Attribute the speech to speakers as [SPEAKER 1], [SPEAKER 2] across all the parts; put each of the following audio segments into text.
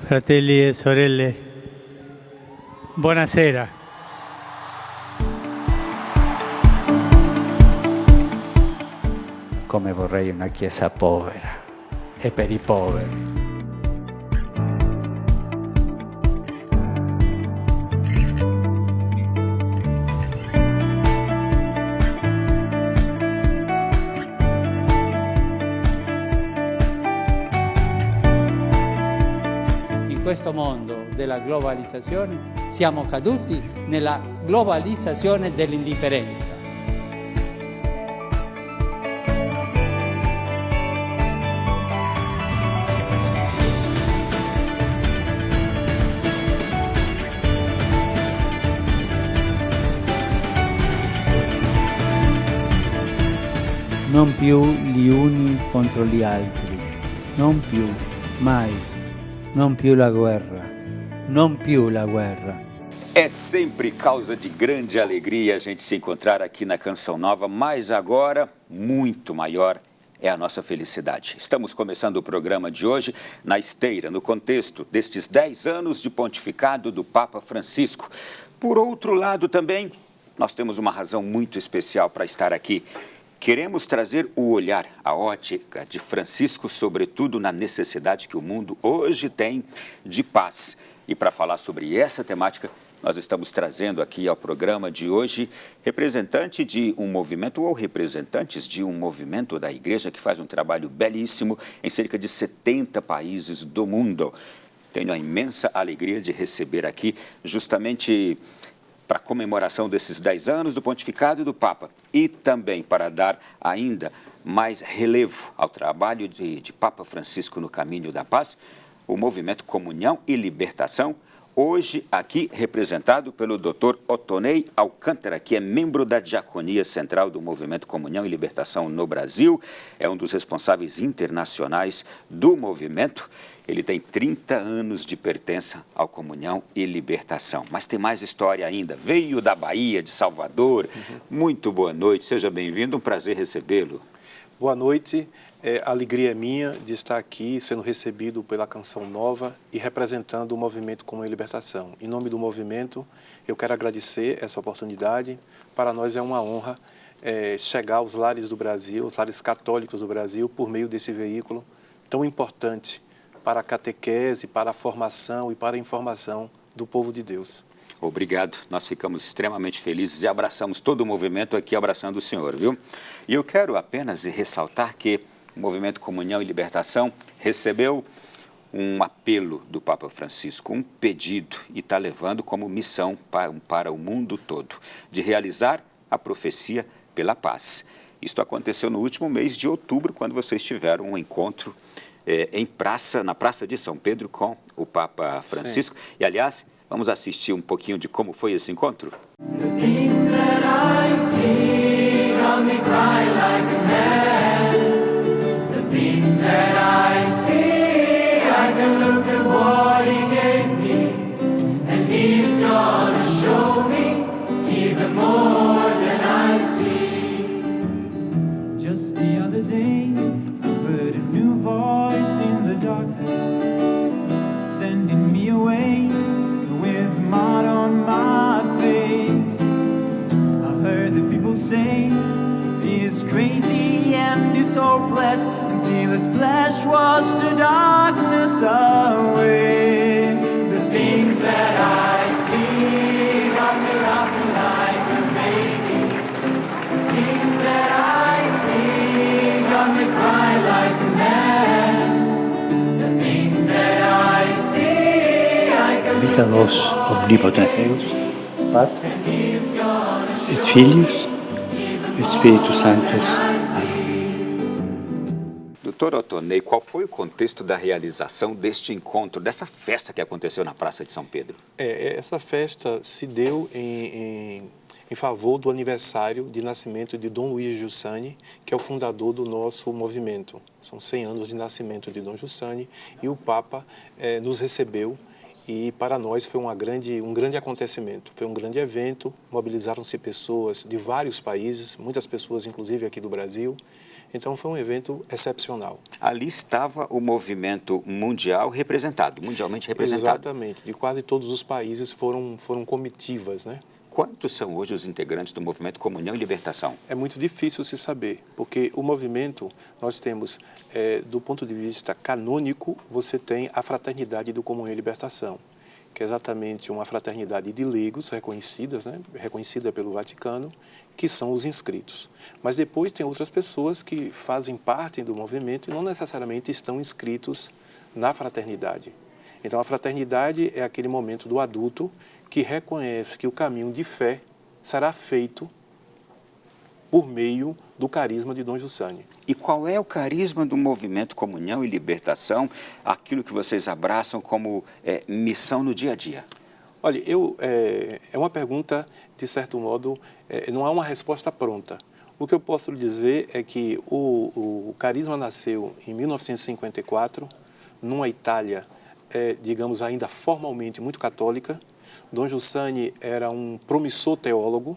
[SPEAKER 1] Fratelli e sorelle, buonasera. Come vorrei una chiesa povera e per i poveri. In questo mondo della globalizzazione siamo caduti nella globalizzazione dell'indifferenza. Non più gli uni contro gli altri, non più, mai, non più la guerra, non più la guerra.
[SPEAKER 2] É sempre causa de grande alegria a gente se encontrar aqui na Canção Nova, mas agora, muito maior, é a nossa felicidade. Estamos começando o programa de hoje na esteira, no contexto destes 10 anos de pontificado do Papa Francisco. Por outro lado também, nós temos uma razão muito especial para estar aqui. Queremos trazer o olhar, a ótica de Francisco, sobretudo na necessidade que o mundo hoje tem de paz. E para falar sobre essa temática, nós estamos trazendo aqui ao programa de hoje representante de um movimento ou representantes de um movimento da igreja que faz um trabalho belíssimo em cerca de 70 países do mundo. Tenho a imensa alegria de receber aqui justamente para a comemoração desses 10 anos do pontificado do Papa e também para dar ainda mais relevo ao trabalho de Papa Francisco no caminho da paz, o movimento Comunhão e Libertação, hoje aqui representado pelo Dr. Otonei Alcântara, que é membro da Diaconia Central do Movimento Comunhão e Libertação no Brasil, é um dos responsáveis internacionais do movimento. Ele tem 30 anos de pertença ao Comunhão e Libertação. Mas tem mais história ainda. Veio da Bahia, de Salvador. Muito boa noite, seja bem-vindo, um prazer recebê-lo.
[SPEAKER 3] Boa noite, a alegria é minha de estar aqui sendo recebido pela Canção Nova e representando o Movimento Comunhão e Libertação. Em nome do movimento, eu quero agradecer essa oportunidade. Para nós é uma honra chegar aos lares do Brasil, os lares católicos do Brasil, por meio desse veículo tão importante para a catequese, para a formação e para a informação do povo de Deus.
[SPEAKER 2] Obrigado, nós ficamos extremamente felizes e abraçamos todo o movimento aqui, abraçando o senhor, viu? E eu quero apenas ressaltar que o Movimento Comunhão e Libertação recebeu um apelo do Papa Francisco, um pedido, e está levando como missão para o mundo todo, de realizar a profecia pela paz. Isto aconteceu no último mês de outubro, quando vocês tiveram um encontro na Praça de São Pedro com o Papa Francisco. Sim. E, aliás, vamos assistir um pouquinho de como foi esse encontro?
[SPEAKER 4] Just the other day, I heard a new voice in the darkness, sending me away with mud on my face. I heard the people say he is crazy and is hopeless, until his flesh washed the darkness away. The things that I see got me laughing like a baby. The things that I see got me crying like a man. The things that I see I can
[SPEAKER 1] Bendica vos, omnipotens Deus, Pater, et Filius, et Spiritus Sanctus.
[SPEAKER 2] Doutor Otonei, qual foi o contexto da realização deste encontro, dessa festa que aconteceu na Praça de São Pedro?
[SPEAKER 3] Essa festa se deu em favor do aniversário de nascimento de Dom Luiz Giussani, que é o fundador do nosso movimento. São 100 anos de nascimento de Dom Giussani e o Papa nos recebeu E para nós foi um grande acontecimento, foi um grande evento, mobilizaram-se pessoas de vários países, muitas pessoas inclusive aqui do Brasil, então foi um evento excepcional.
[SPEAKER 2] Ali estava o movimento mundial representado, mundialmente representado.
[SPEAKER 3] Exatamente, de quase todos os países foram comitivas, né?
[SPEAKER 2] Quantos são hoje os integrantes do movimento Comunhão e Libertação?
[SPEAKER 3] É muito difícil se saber, porque o movimento, nós temos, do ponto de vista canônico, você tem a Fraternidade do Comunhão e Libertação, que é exatamente uma fraternidade de leigos reconhecidas, né, reconhecida pelo Vaticano, que são os inscritos. Mas depois tem outras pessoas que fazem parte do movimento e não necessariamente estão inscritos na fraternidade. Então, a fraternidade é aquele momento do adulto que reconhece que o caminho de fé será feito por meio do carisma de Dom Giussani.
[SPEAKER 2] E qual é o carisma do movimento Comunhão e Libertação, aquilo que vocês abraçam como missão no dia a dia?
[SPEAKER 3] Olha, é uma pergunta, de certo modo, não há uma resposta pronta. O que eu posso lhe dizer é que o carisma nasceu em 1954, numa Itália, digamos, ainda formalmente muito católica. Dom Giussani era um promissor teólogo,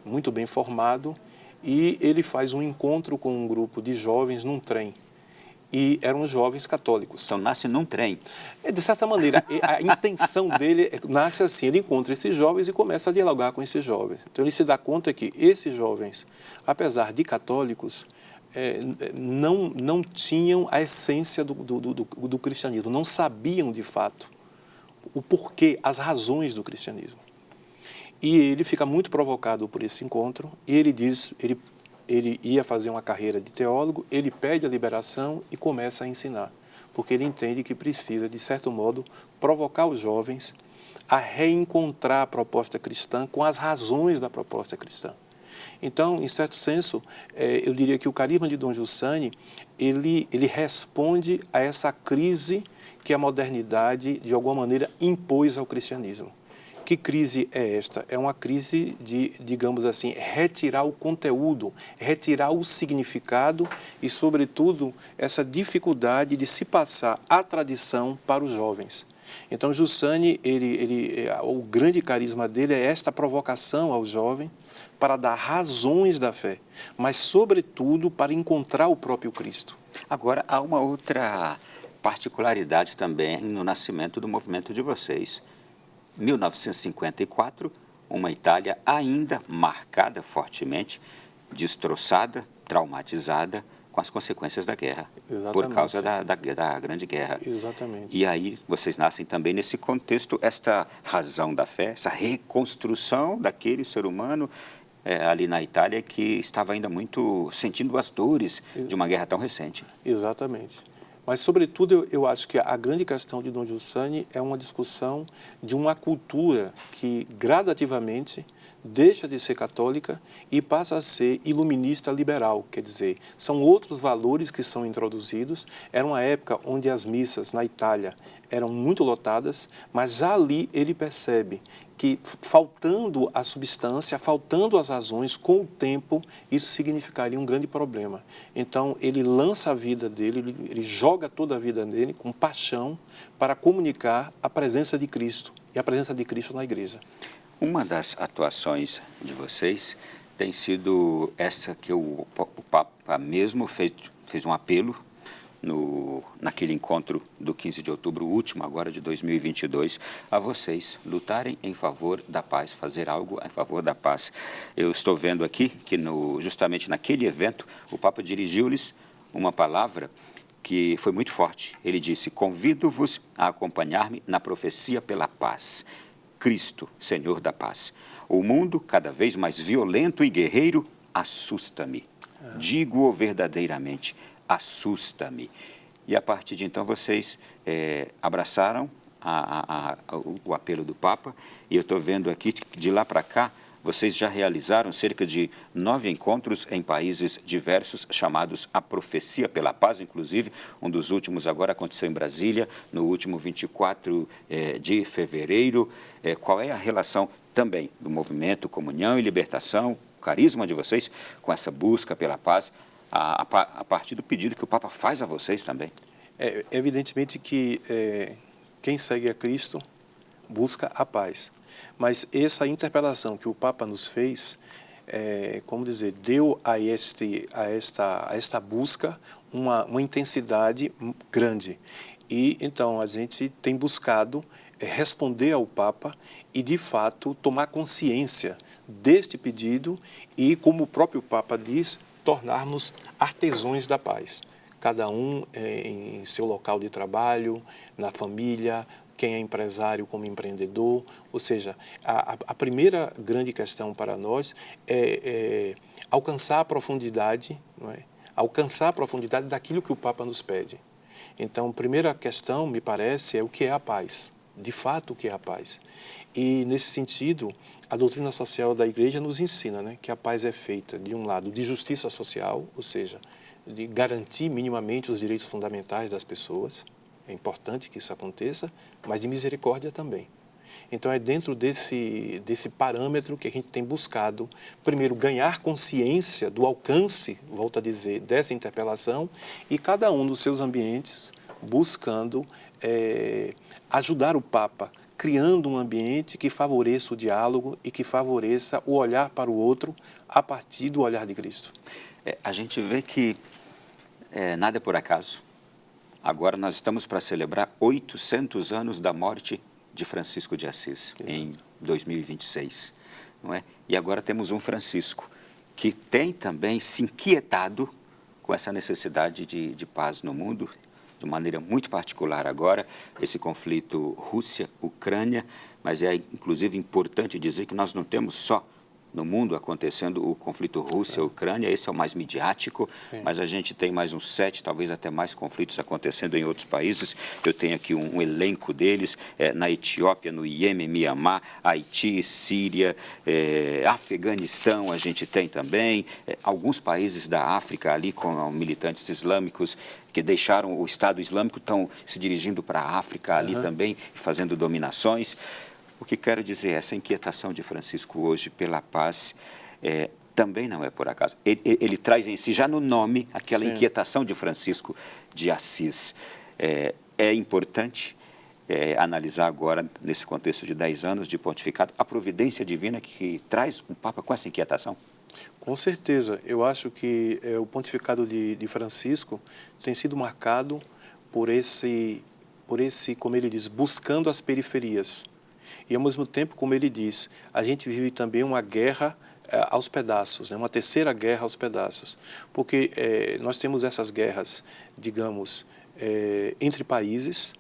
[SPEAKER 3] muito bem formado, e ele faz um encontro com um grupo de jovens num trem. E eram jovens católicos.
[SPEAKER 2] Então, nasce num trem.
[SPEAKER 3] De certa maneira, a intenção dele nasce assim, ele encontra esses jovens e começa a dialogar com esses jovens. Então, ele se dá conta que esses jovens, apesar de católicos, não tinham a essência do cristianismo, não sabiam de fato o porquê, as razões do cristianismo. E ele fica muito provocado por esse encontro e ele diz, ele ia fazer uma carreira de teólogo, ele pede a liberação e começa a ensinar, porque ele entende que precisa, de certo modo, provocar os jovens a reencontrar a proposta cristã com as razões da proposta cristã. Então, em certo senso, eu diria que o carisma de Dom Giussani, ele responde a essa crise que a modernidade, de alguma maneira, impôs ao cristianismo. Que crise é esta? É uma crise de, digamos assim, retirar o conteúdo, retirar o significado e, sobretudo, essa dificuldade de se passar a tradição para os jovens. Então, Giussani, o grande carisma dele é esta provocação ao jovem para dar razões da fé, mas, sobretudo, para encontrar o próprio Cristo.
[SPEAKER 2] Agora, há uma outra particularidade também no nascimento do movimento de vocês. 1954, uma Itália ainda marcada fortemente, destroçada, traumatizada com as consequências da guerra.
[SPEAKER 3] Exatamente.
[SPEAKER 2] Por causa da Grande Guerra.
[SPEAKER 3] Exatamente.
[SPEAKER 2] E aí vocês nascem também nesse contexto, esta razão da fé, essa reconstrução daquele ser humano ali na Itália que estava ainda muito sentindo as dores de uma guerra tão recente.
[SPEAKER 3] Exatamente. Mas, sobretudo, eu acho que a grande questão de Dom Giussani é uma discussão de uma cultura que, gradativamente, deixa de ser católica e passa a ser iluminista liberal, quer dizer, são outros valores que são introduzidos. Era uma época onde as missas na Itália eram muito lotadas, mas já ali ele percebe que, faltando a substância, faltando as razões, com o tempo, isso significaria um grande problema. Então, ele lança a vida dele, ele joga toda a vida dele com paixão para comunicar a presença de Cristo e a presença de Cristo na igreja.
[SPEAKER 2] Uma das atuações de vocês tem sido essa que o Papa mesmo fez um apelo naquele encontro do 15 de outubro, o último agora de 2022, a vocês lutarem em favor da paz, fazer algo em favor da paz. Eu estou vendo aqui que justamente naquele evento o Papa dirigiu-lhes uma palavra que foi muito forte. Ele disse: convido-vos a acompanhar-me na profecia pela paz. Cristo, Senhor da paz. O mundo, cada vez mais violento e guerreiro, assusta-me. Digo-o verdadeiramente, assusta-me. E a partir de então vocês abraçaram o apelo do Papa, e eu estou vendo aqui que de lá para cá vocês já realizaram cerca de 9 encontros em países diversos, chamados A Profecia pela Paz, inclusive um dos últimos agora aconteceu em Brasília, no último 24 de fevereiro. Qual é a relação também do movimento Comunhão e Libertação, o carisma de vocês, com essa busca pela paz, a partir do pedido que o Papa faz a vocês também?
[SPEAKER 3] Evidentemente que quem segue a Cristo busca a paz. Mas essa interpelação que o Papa nos fez, deu a esta busca uma intensidade grande. E então a gente tem buscado responder ao Papa e, de fato, tomar consciência deste pedido e, como o próprio Papa diz, tornarmos artesãos da paz. Cada um em seu local de trabalho, na família, quem é empresário como empreendedor. Ou seja, a primeira grande questão para nós é alcançar a profundidade, não é? Alcançar a profundidade daquilo que o Papa nos pede. Então, a primeira questão, me parece, é o que é a paz. De fato, o que é a paz. E, nesse sentido, a doutrina social da Igreja nos ensina, né, que a paz é feita, de um lado, de justiça social, ou seja, de garantir minimamente os direitos fundamentais das pessoas. É importante que isso aconteça, mas de misericórdia também. Então, é dentro desse parâmetro que a gente tem buscado, primeiro, ganhar consciência do alcance, volto a dizer, dessa interpelação, e cada um nos seus ambientes buscando ajudar o Papa, criando um ambiente que favoreça o diálogo e que favoreça o olhar para o outro a partir do olhar de Cristo.
[SPEAKER 2] A gente vê que nada é por acaso. Agora nós estamos para celebrar 800 anos da morte de Francisco de Assis, em 2026, não é? E agora temos um Francisco que tem também se inquietado com essa necessidade de paz no mundo, de maneira muito particular agora, esse conflito Rússia-Ucrânia, mas é inclusive importante dizer que nós não temos só no mundo acontecendo o conflito Rússia-Ucrânia, esse é o mais midiático, mas a gente tem mais uns 7, talvez até mais conflitos acontecendo em outros países. Eu tenho aqui um elenco deles, na Etiópia, no Iêmen, Mianmar, Haiti, Síria, Afeganistão a gente tem também, alguns países da África ali com militantes islâmicos que deixaram o Estado Islâmico, estão se dirigindo para a África ali também e fazendo dominações. O que quero dizer, essa inquietação de Francisco hoje pela paz também não é por acaso. Ele traz em si, já no nome, aquela inquietação de Francisco de Assis. É importante analisar agora, nesse contexto de 10 anos de pontificado, a providência divina que traz um Papa com essa inquietação?
[SPEAKER 3] Com certeza. Eu acho que o pontificado de Francisco tem sido marcado por esse, como ele diz, buscando as periferias. E, ao mesmo tempo, como ele diz, a gente vive também uma guerra aos pedaços, né? Uma terceira guerra aos pedaços. Porque nós temos essas guerras, digamos, entre países,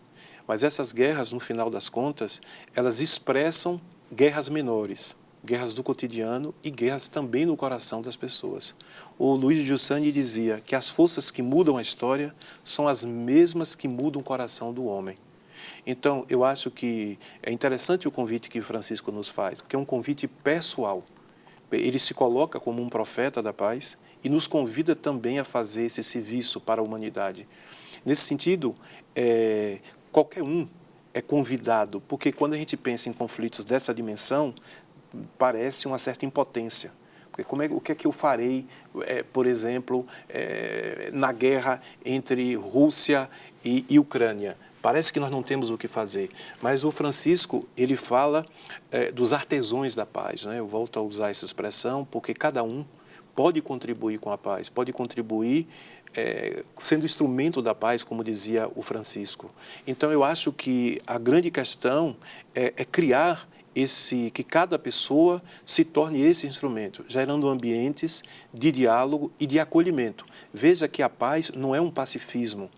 [SPEAKER 3] mas essas guerras, no final das contas, elas expressam guerras menores, guerras do cotidiano e guerras também no coração das pessoas. O Luiz de Giussani dizia que as forças que mudam a história são as mesmas que mudam o coração do homem. Então, eu acho que é interessante o convite que Francisco nos faz, porque é um convite pessoal. Ele se coloca como um profeta da paz e nos convida também a fazer esse serviço para a humanidade. Nesse sentido, qualquer um é convidado, porque quando a gente pensa em conflitos dessa dimensão, parece uma certa impotência. Porque o que é que eu farei, por exemplo, na guerra entre Rússia e Ucrânia? Parece que nós não temos o que fazer, mas o Francisco, ele fala dos artesãos da paz, né? Eu volto a usar essa expressão, porque cada um pode contribuir com a paz, pode contribuir sendo instrumento da paz, como dizia o Francisco. Então, eu acho que a grande questão é criar que cada pessoa se torne esse instrumento, gerando ambientes de diálogo e de acolhimento. Veja que a paz não é um pacifismo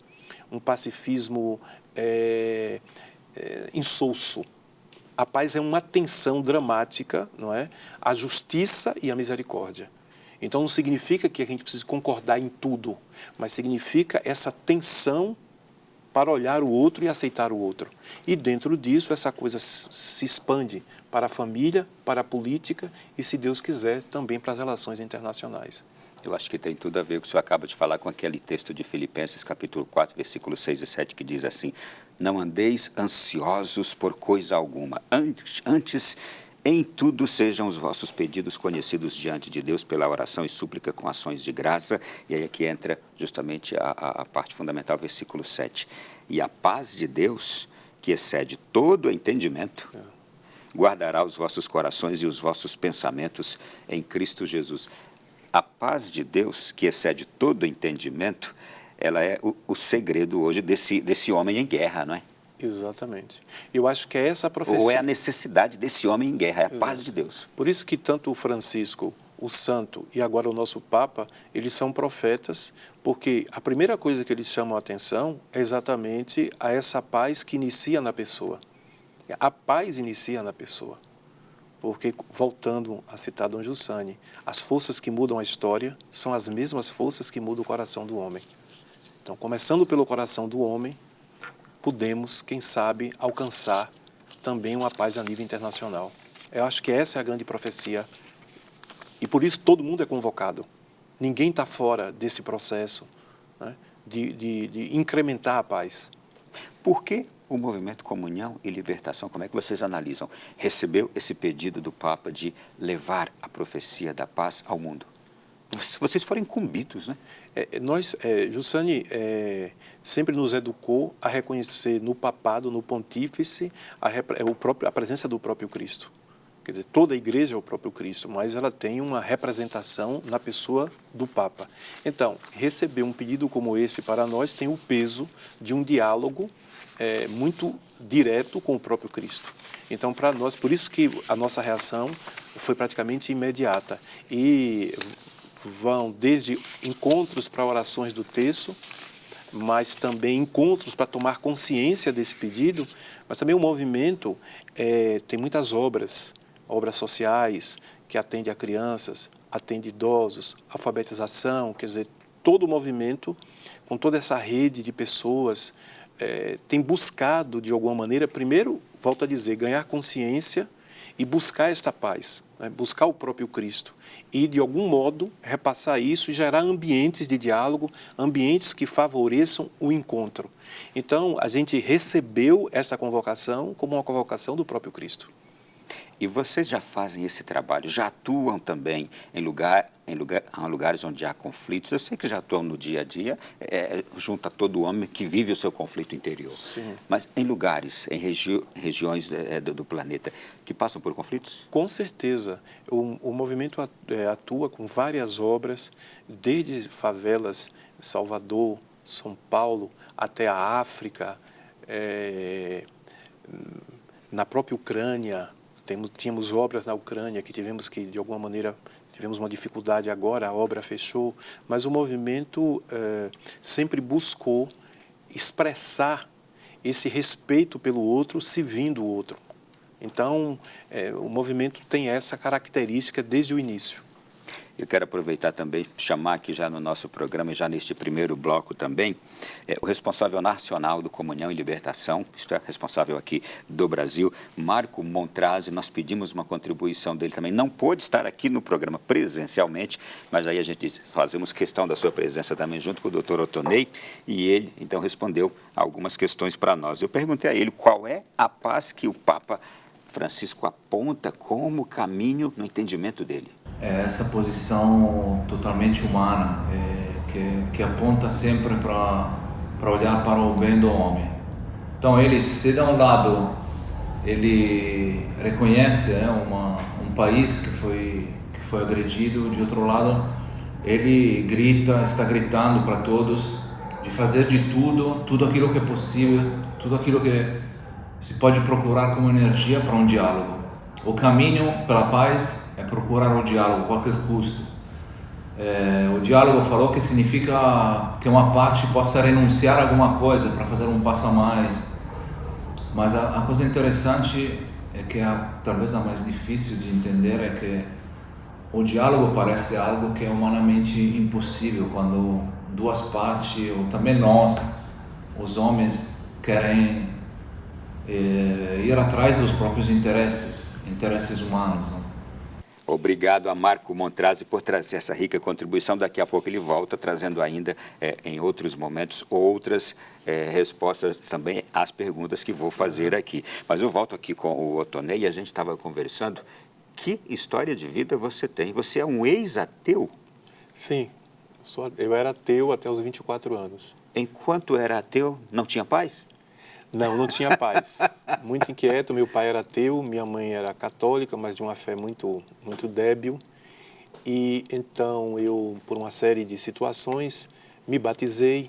[SPEAKER 3] insulso. A paz é uma tensão dramática, não é? A justiça e a misericórdia. Então, não significa que a gente precise concordar em tudo, mas significa essa tensão para olhar o outro e aceitar o outro. E dentro disso, essa coisa se expande para a família, para a política e, se Deus quiser, também para as relações internacionais.
[SPEAKER 2] Eu acho que tem tudo a ver com o que o senhor acaba de falar com aquele texto de Filipenses, capítulo 4, versículos 6 e 7, que diz assim: não andeis ansiosos por coisa alguma, antes em tudo sejam os vossos pedidos conhecidos diante de Deus pela oração e súplica com ações de graça. E aí aqui entra justamente a parte fundamental, versículo 7. E a paz de Deus, que excede todo entendimento, guardará os vossos corações e os vossos pensamentos em Cristo Jesus. A paz de Deus, que excede todo entendimento, ela é o segredo hoje desse homem em guerra, não é?
[SPEAKER 3] Exatamente. Eu acho que é essa a profecia.
[SPEAKER 2] Ou é a necessidade desse homem em guerra, é a paz de Deus.
[SPEAKER 3] Por isso que tanto o Francisco, o Santo e agora o nosso Papa, eles são profetas, porque a primeira coisa que eles chamam a atenção é exatamente a essa paz que inicia na pessoa. A paz inicia na pessoa. Porque, voltando a citar Dom Giussani, as forças que mudam a história são as mesmas forças que mudam o coração do homem. Então, começando pelo coração do homem, podemos, quem sabe, alcançar também uma paz a nível internacional. Eu acho que essa é a grande profecia. E por isso todo mundo é convocado. Ninguém está fora desse processo, né, de incrementar a paz.
[SPEAKER 2] Por que o movimento Comunhão e Libertação, como é que vocês analisam, recebeu esse pedido do Papa de levar a profecia da paz ao mundo? Vocês foram incumbidos, né?
[SPEAKER 3] Giussani sempre nos educou a reconhecer no papado, no pontífice, a presença do próprio Cristo. Quer dizer, toda a igreja é o próprio Cristo, mas ela tem uma representação na pessoa do Papa. Então, receber um pedido como esse para nós tem o peso de um diálogo muito direto com o próprio Cristo. Então, para nós, por isso que a nossa reação foi praticamente imediata. E vão desde encontros para orações do terço, mas também encontros para tomar consciência desse pedido, mas também o movimento tem muitas obras sociais, que atende a crianças, atende idosos, alfabetização, quer dizer, todo o movimento, com toda essa rede de pessoas, tem buscado, de alguma maneira, primeiro, volto a dizer, ganhar consciência e buscar esta paz, né? Buscar o próprio Cristo e, de algum modo, repassar isso e gerar ambientes de diálogo, ambientes que favoreçam o encontro. Então, a gente recebeu essa convocação como uma convocação do próprio Cristo.
[SPEAKER 2] E vocês já fazem esse trabalho, já atuam também em lugares onde há conflitos. Eu sei que já atuam no dia a dia, junto a todo homem que vive o seu conflito interior.
[SPEAKER 3] Sim.
[SPEAKER 2] Mas em lugares, em regiões do planeta que passam por conflitos?
[SPEAKER 3] Com certeza. O movimento atua com várias obras, desde favelas, Salvador, São Paulo, até a África, na própria Ucrânia. Tínhamos obras na Ucrânia que de alguma maneira, tivemos uma dificuldade agora, a obra fechou, mas o movimento sempre buscou expressar esse respeito pelo outro, servindo o outro. Então, o movimento tem essa característica desde o início.
[SPEAKER 2] Eu quero aproveitar também, chamar aqui já no nosso programa, já neste primeiro bloco também, o responsável nacional do Comunhão e Libertação, isto é, responsável aqui do Brasil, Marco Montrazi. Nós pedimos uma contribuição dele também. Não pôde estar aqui no programa presencialmente, mas aí a gente disse, fazemos questão da sua presença também junto com o Dr. Ottonei, e ele então respondeu algumas questões para nós. Eu perguntei a ele qual é a paz que o Papa Francisco aponta como caminho no entendimento dele.
[SPEAKER 5] É essa posição totalmente humana, que aponta sempre para olhar para o bem do homem. Então, ele, se de um lado, ele reconhece um país que foi agredido, de outro lado, ele está gritando para todos de fazer de tudo aquilo que é possível, tudo aquilo que se pode procurar como energia para um diálogo. O caminho pela paz é procurar o diálogo a qualquer custo. O diálogo, falou, que significa que uma parte possa renunciar a alguma coisa para fazer um passo a mais. Mas a coisa interessante é que talvez a mais difícil de entender é que o diálogo parece algo que é humanamente impossível quando duas partes, ou também nós, os homens, querem ir atrás dos próprios interesses humanos, né?
[SPEAKER 2] Obrigado a Marco Montrazi por trazer essa rica contribuição. Daqui a pouco ele volta, trazendo ainda, em outros momentos, outras respostas também às perguntas que vou fazer aqui. Mas eu volto aqui com o Ottonei e a gente estava conversando. Que história de vida você tem? Você é um ex-ateu?
[SPEAKER 3] Sim, eu era ateu até os 24 anos.
[SPEAKER 2] Enquanto era ateu, não tinha paz?
[SPEAKER 3] Não tinha paz. Muito inquieto, meu pai era ateu, minha mãe era católica, mas de uma fé muito débil. E então eu, por uma série de situações, me batizei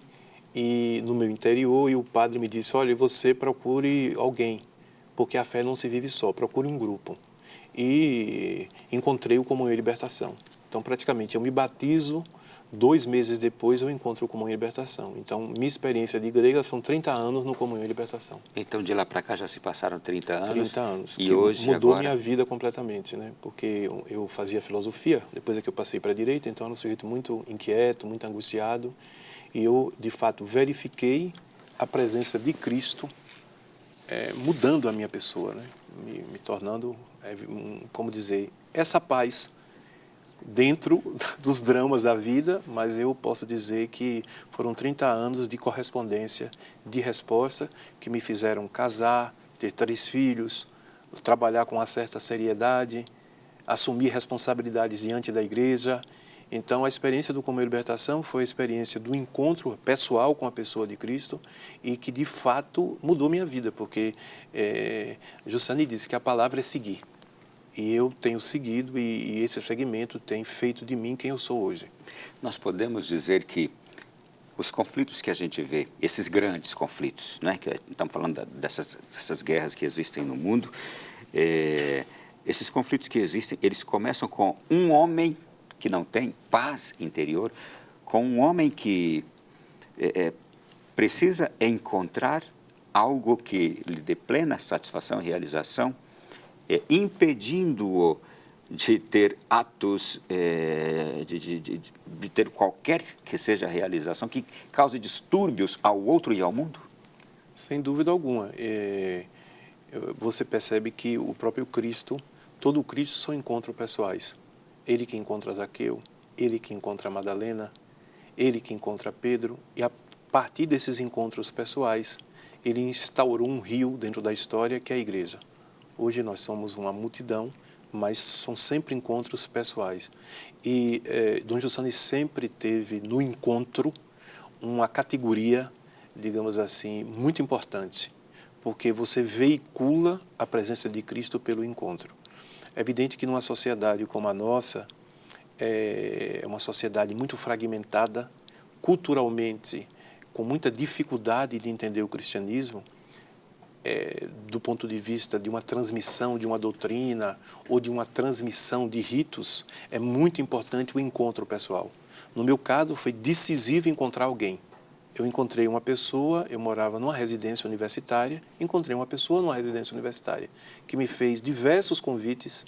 [SPEAKER 3] e no meu interior, e o padre me disse, olha, você procure alguém, porque a fé não se vive só, procure um grupo. E encontrei o Comunhão e Libertação. Então, praticamente, eu me batizo, 2 meses depois eu encontro o Comunhão e Libertação. Então, minha experiência de igreja são 30 anos no Comunhão e Libertação.
[SPEAKER 2] Então, de lá para cá já se passaram 30 anos.
[SPEAKER 3] 30 anos.
[SPEAKER 2] E hoje,
[SPEAKER 3] mudou
[SPEAKER 2] agora...
[SPEAKER 3] minha vida completamente, né? Porque eu fazia filosofia, depois é que eu passei para a direita, então eu era um sujeito muito inquieto, muito angustiado. E eu, de fato, verifiquei a presença de Cristo mudando a minha pessoa, né? Me tornando, como dizer, essa paz dentro dos dramas da vida, mas eu posso dizer que foram 30 anos de correspondência, de resposta, que me fizeram casar, ter 3 filhos, trabalhar com uma certa seriedade, assumir responsabilidades diante da igreja. Então, a experiência do Comunhão e Libertação foi a experiência do encontro pessoal com a pessoa de Cristo e que, de fato, mudou minha vida, porque Jussani disse que a palavra é seguir. E eu tenho seguido e esse segmento tem feito de mim quem eu sou hoje.
[SPEAKER 2] Nós podemos dizer que os conflitos que a gente vê, esses grandes conflitos, né, que estamos falando dessas guerras que existem no mundo, esses conflitos que existem, eles começam com um homem que não tem paz interior, com um homem que precisa encontrar algo que lhe dê plena satisfação e realização, impedindo-o de ter atos, de ter qualquer que seja a realização que cause distúrbios ao outro e ao mundo?
[SPEAKER 3] Sem dúvida alguma. Você percebe que o próprio Cristo, todo o Cristo são encontros pessoais. Ele que encontra Zaqueu, ele que encontra Madalena, ele que encontra Pedro, e a partir desses encontros pessoais, ele instaurou um rio dentro da história que é a igreja. Hoje nós somos uma multidão, mas são sempre encontros pessoais. E Dom Jussani sempre teve no encontro uma categoria, digamos assim, muito importante, porque você veicula a presença de Cristo pelo encontro. É evidente que numa sociedade como a nossa, é uma sociedade muito fragmentada, culturalmente, com muita dificuldade de entender o cristianismo, do ponto de vista de uma transmissão de uma doutrina ou de uma transmissão de ritos, é muito importante o encontro pessoal. No meu caso, foi decisivo encontrar alguém. Eu encontrei uma pessoa, eu morava numa residência universitária, encontrei uma pessoa numa residência universitária que me fez diversos convites.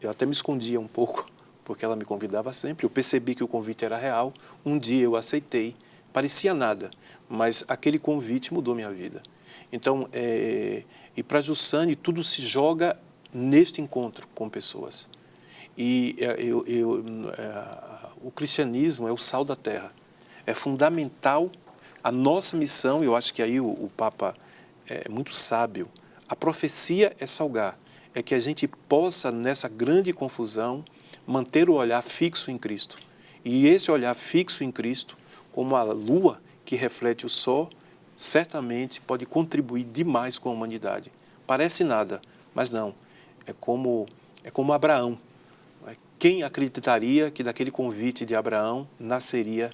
[SPEAKER 3] Eu até me escondia um pouco, porque ela me convidava sempre. Eu percebi que o convite era real. Um dia eu aceitei. Parecia nada, mas aquele convite mudou minha vida. Então, e para Jussani, tudo se joga neste encontro com pessoas. E o cristianismo é o sal da terra. É fundamental a nossa missão, eu acho que aí o Papa é muito sábio, a profecia é salgar, é que a gente possa, nessa grande confusão, manter o olhar fixo em Cristo. E esse olhar fixo em Cristo, como a lua que reflete o sol, certamente pode contribuir demais com a humanidade. Parece nada, mas não. É como Abraão. Quem acreditaria que daquele convite de Abraão nasceria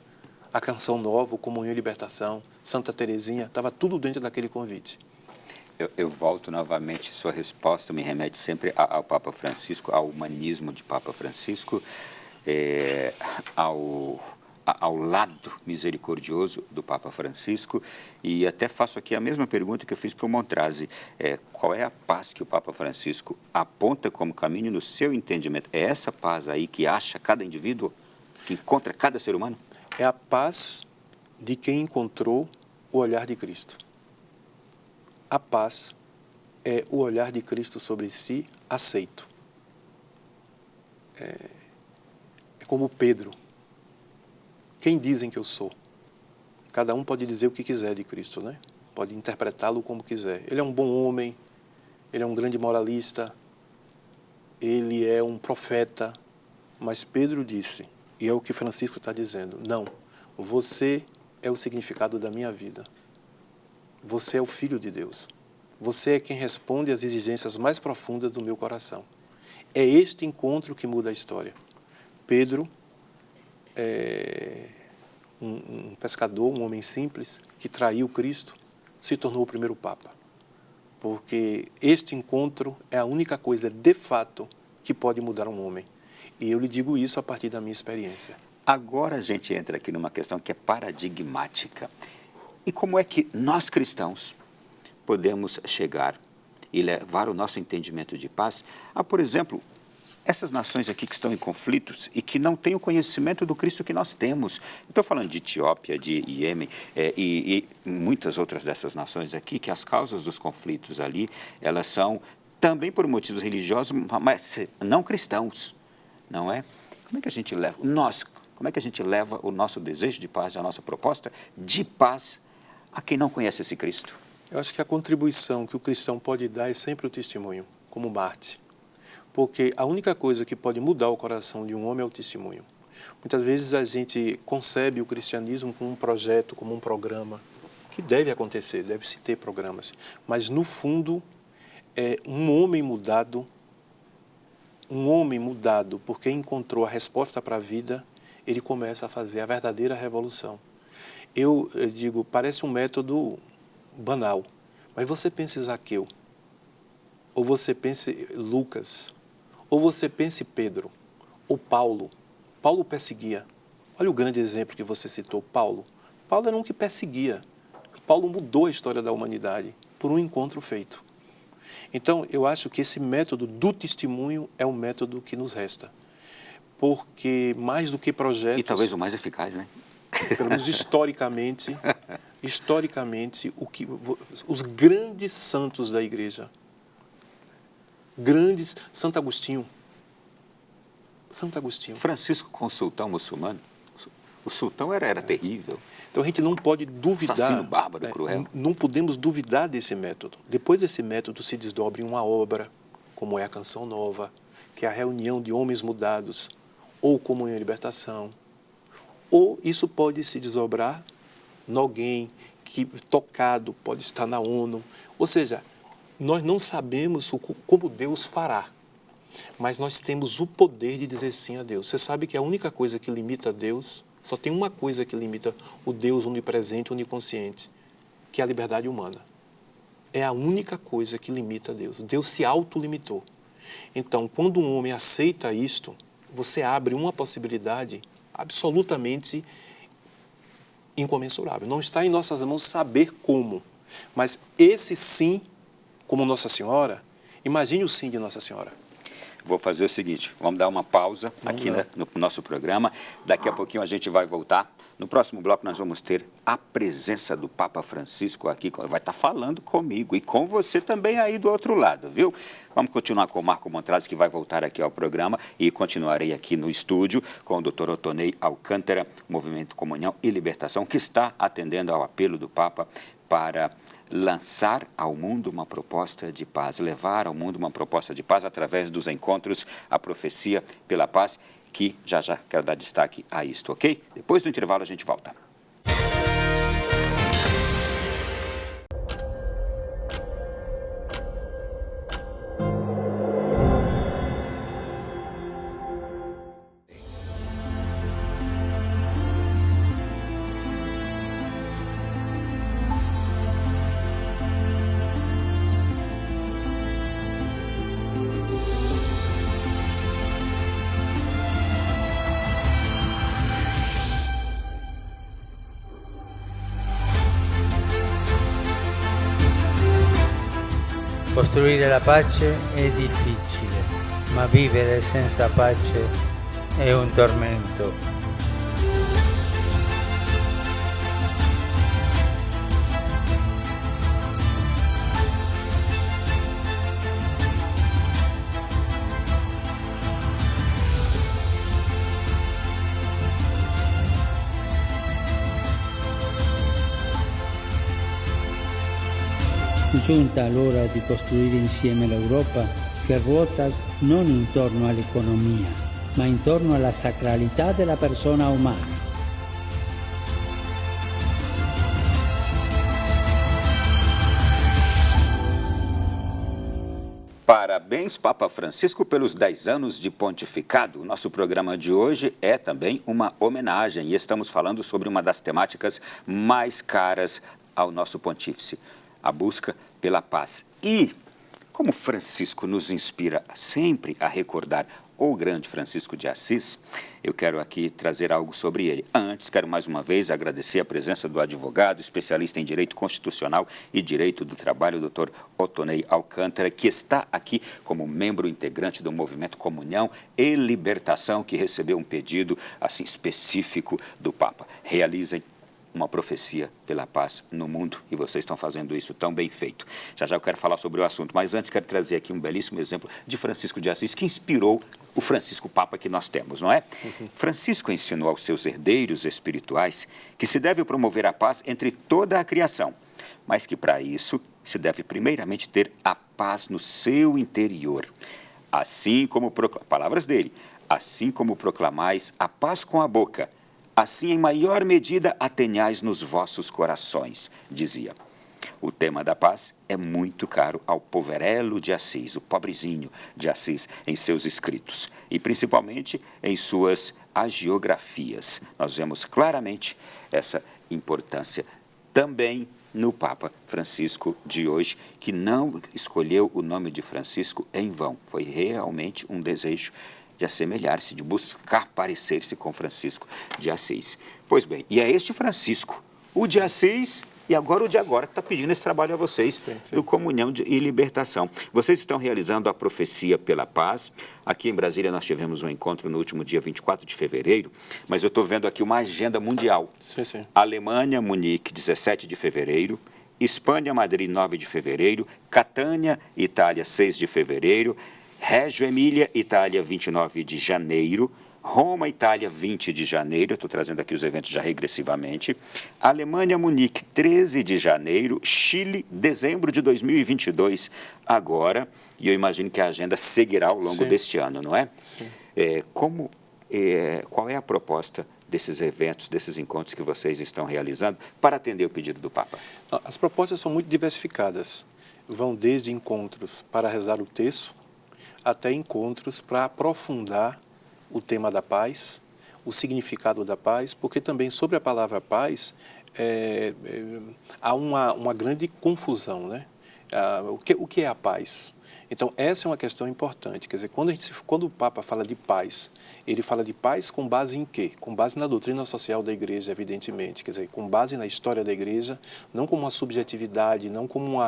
[SPEAKER 3] a Canção Nova, o Comunhão e Libertação, Santa Teresinha, estava tudo dentro daquele convite.
[SPEAKER 2] Eu volto novamente, sua resposta me remete sempre ao Papa Francisco, ao humanismo de Papa Francisco, ao lado misericordioso do Papa Francisco, e até faço aqui a mesma pergunta que eu fiz para o Montrazi. Qual é a paz que o Papa Francisco aponta como caminho no seu entendimento? É essa paz aí que acha cada indivíduo, que encontra cada ser humano?
[SPEAKER 3] É a paz de quem encontrou o olhar de Cristo. A paz é o olhar de Cristo sobre si aceito. É como Pedro. Quem dizem que eu sou? Cada um pode dizer o que quiser de Cristo, né? Pode interpretá-lo como quiser. Ele é um bom homem, ele é um grande moralista, ele é um profeta. Mas Pedro disse, e é o que Francisco está dizendo, não, você é o significado da minha vida. você é o Filho de Deus. Você é quem responde às exigências mais profundas do meu coração. É este encontro que muda a história. Pedro um pescador, um homem simples, que traiu Cristo, se tornou o primeiro Papa. Porque este encontro é a única coisa, de fato, que pode mudar um homem. E eu lhe digo isso a partir da minha experiência.
[SPEAKER 2] Agora a gente entra aqui numa questão que é paradigmática. E como é que nós, cristãos, podemos chegar e levar o nosso entendimento de paz a, por exemplo, essas nações aqui que estão em conflitos e que não têm o conhecimento do Cristo que nós temos? Estou falando de Etiópia, de Iêmen e muitas outras dessas nações aqui, que as causas dos conflitos ali, elas são também por motivos religiosos, mas não cristãos, não é? Como é que a gente leva o nosso desejo de paz, a nossa proposta de paz a quem não conhece esse Cristo?
[SPEAKER 3] Eu acho que a contribuição que o cristão pode dar é sempre o testemunho, como Marte. Porque a única coisa que pode mudar o coração de um homem é o testemunho. Muitas vezes a gente concebe o cristianismo como um projeto, como um programa, que deve acontecer, deve-se ter programas. Mas, no fundo, é um homem mudado porque encontrou a resposta para a vida, ele começa a fazer a verdadeira revolução. Eu digo, parece um método banal, mas você pensa em Zaqueu, ou você pensa em Lucas, ou você pensa em Pedro, ou Paulo. Paulo perseguia. Olha o grande exemplo que você citou, Paulo. Paulo era um que perseguia. Paulo mudou a história da humanidade por um encontro feito. Então, eu acho que esse método do testemunho é um método que nos resta. Porque mais do que projetos...
[SPEAKER 2] E talvez o mais eficaz, né?
[SPEAKER 3] Pelo menos historicamente, os grandes santos da igreja, Santo Agostinho.
[SPEAKER 2] Francisco com o sultão muçulmano. O sultão era terrível.
[SPEAKER 3] Então a gente não pode duvidar.
[SPEAKER 2] Assassino bárbaro, cruel.
[SPEAKER 3] Não podemos duvidar desse método. Depois esse método se desdobra em uma obra, como é a Canção Nova, que é a reunião de homens mudados, ou Comunhão e Libertação. Ou isso pode se desdobrar em alguém que, tocado, pode estar na ONU. Ou seja, nós não sabemos como Deus fará, mas nós temos o poder de dizer sim a Deus. Você sabe que a única coisa que limita Deus, só tem uma coisa que limita o Deus onipresente, oniconsciente, que é a liberdade humana. É a única coisa que limita Deus. Deus se autolimitou. Então, quando um homem aceita isto, você abre uma possibilidade absolutamente incomensurável. Não está em nossas mãos saber como, mas esse sim, como Nossa Senhora, imagine o sim de Nossa Senhora.
[SPEAKER 2] Vou fazer o seguinte, vamos dar uma pausa aqui no nosso programa. Daqui a pouquinho a gente vai voltar. No próximo bloco nós vamos ter a presença do Papa Francisco aqui. Vai estar falando comigo e com você também aí do outro lado, viu? Vamos continuar com o Marco Montrales, que vai voltar aqui ao programa, e continuarei aqui no estúdio com o Dr. Otonei Alcântara, Movimento Comunhão e Libertação, que está atendendo ao apelo do Papa para lançar ao mundo uma proposta de paz, levar ao mundo uma proposta de paz através dos encontros, a profecia pela paz, que já quero dar destaque a isto, ok? Depois do intervalo a gente volta.
[SPEAKER 1] Costruire la pace è difficile, ma vivere senza pace è un tormento. È giunta l'ora di costruire insieme l'Europa che ruota non intorno all'economia, ma intorno alla sacralità della persona umana.
[SPEAKER 2] Parabéns, Papa Francisco, pelos 10 anos de pontificado. O nosso programa de hoje é também uma homenagem e estamos falando sobre uma das temáticas mais caras ao nosso pontífice, a busca pela paz. E, como Francisco nos inspira sempre a recordar o grande Francisco de Assis, eu quero aqui trazer algo sobre ele. Antes, quero mais uma vez agradecer a presença do advogado, especialista em Direito Constitucional e Direito do Trabalho, o Dr. Otonei Alcântara, que está aqui como membro integrante do Movimento Comunhão e Libertação, que recebeu um pedido assim específico do Papa. Realizem uma profecia pela paz no mundo, e vocês estão fazendo isso tão bem feito. Já já eu quero falar sobre o assunto, mas antes quero trazer aqui um belíssimo exemplo de Francisco de Assis, que inspirou o Francisco Papa que nós temos, não é? Francisco ensinou aos seus herdeiros espirituais que se deve promover a paz entre toda a criação, mas que para isso se deve primeiramente ter a paz no seu interior. Assim como, palavras dele, assim como proclamais a paz com a boca, assim, em maior medida, a tenhais nos vossos corações, dizia. O tema da paz é muito caro ao poverelo de Assis, o pobrezinho de Assis, em seus escritos, e principalmente em suas agiografias. Nós vemos claramente essa importância também no Papa Francisco de hoje, que não escolheu o nome de Francisco em vão. Foi realmente um desejo de assemelhar-se, de buscar parecer-se com Francisco de Assis. Pois bem, e é este Francisco, o de Assis, e agora o de agora, que está pedindo esse trabalho a vocês, do Comunhão e Libertação. Vocês estão realizando a profecia pela paz. Aqui em Brasília nós tivemos um encontro no último dia 24 de fevereiro, mas eu estou vendo aqui uma agenda mundial. Alemanha, Munique, 17 de fevereiro, Espanha, Madrid, 9 de fevereiro, Catânia, Itália, 6 de fevereiro, Reggio Emília, Itália, 29 de janeiro. Roma, Itália, 20 de janeiro. Eu estou trazendo aqui os eventos já regressivamente. Alemanha, Munique, 13 de janeiro. Chile, dezembro de 2022. Agora, e eu imagino que a agenda seguirá ao longo deste ano, não é? Qual é a proposta desses eventos, desses encontros que vocês estão realizando para atender o pedido do Papa?
[SPEAKER 3] As propostas são muito diversificadas. Vão desde encontros para rezar o terço, até encontros para aprofundar o tema da paz, o significado da paz, porque também sobre a palavra paz há uma grande confusão, né? O que é a paz? Então, essa é uma questão importante. Quer dizer, quando o Papa fala de paz, ele fala de paz com base em quê? Com base na doutrina social da Igreja, evidentemente. Quer dizer, com base na história da Igreja, não como uma subjetividade, não como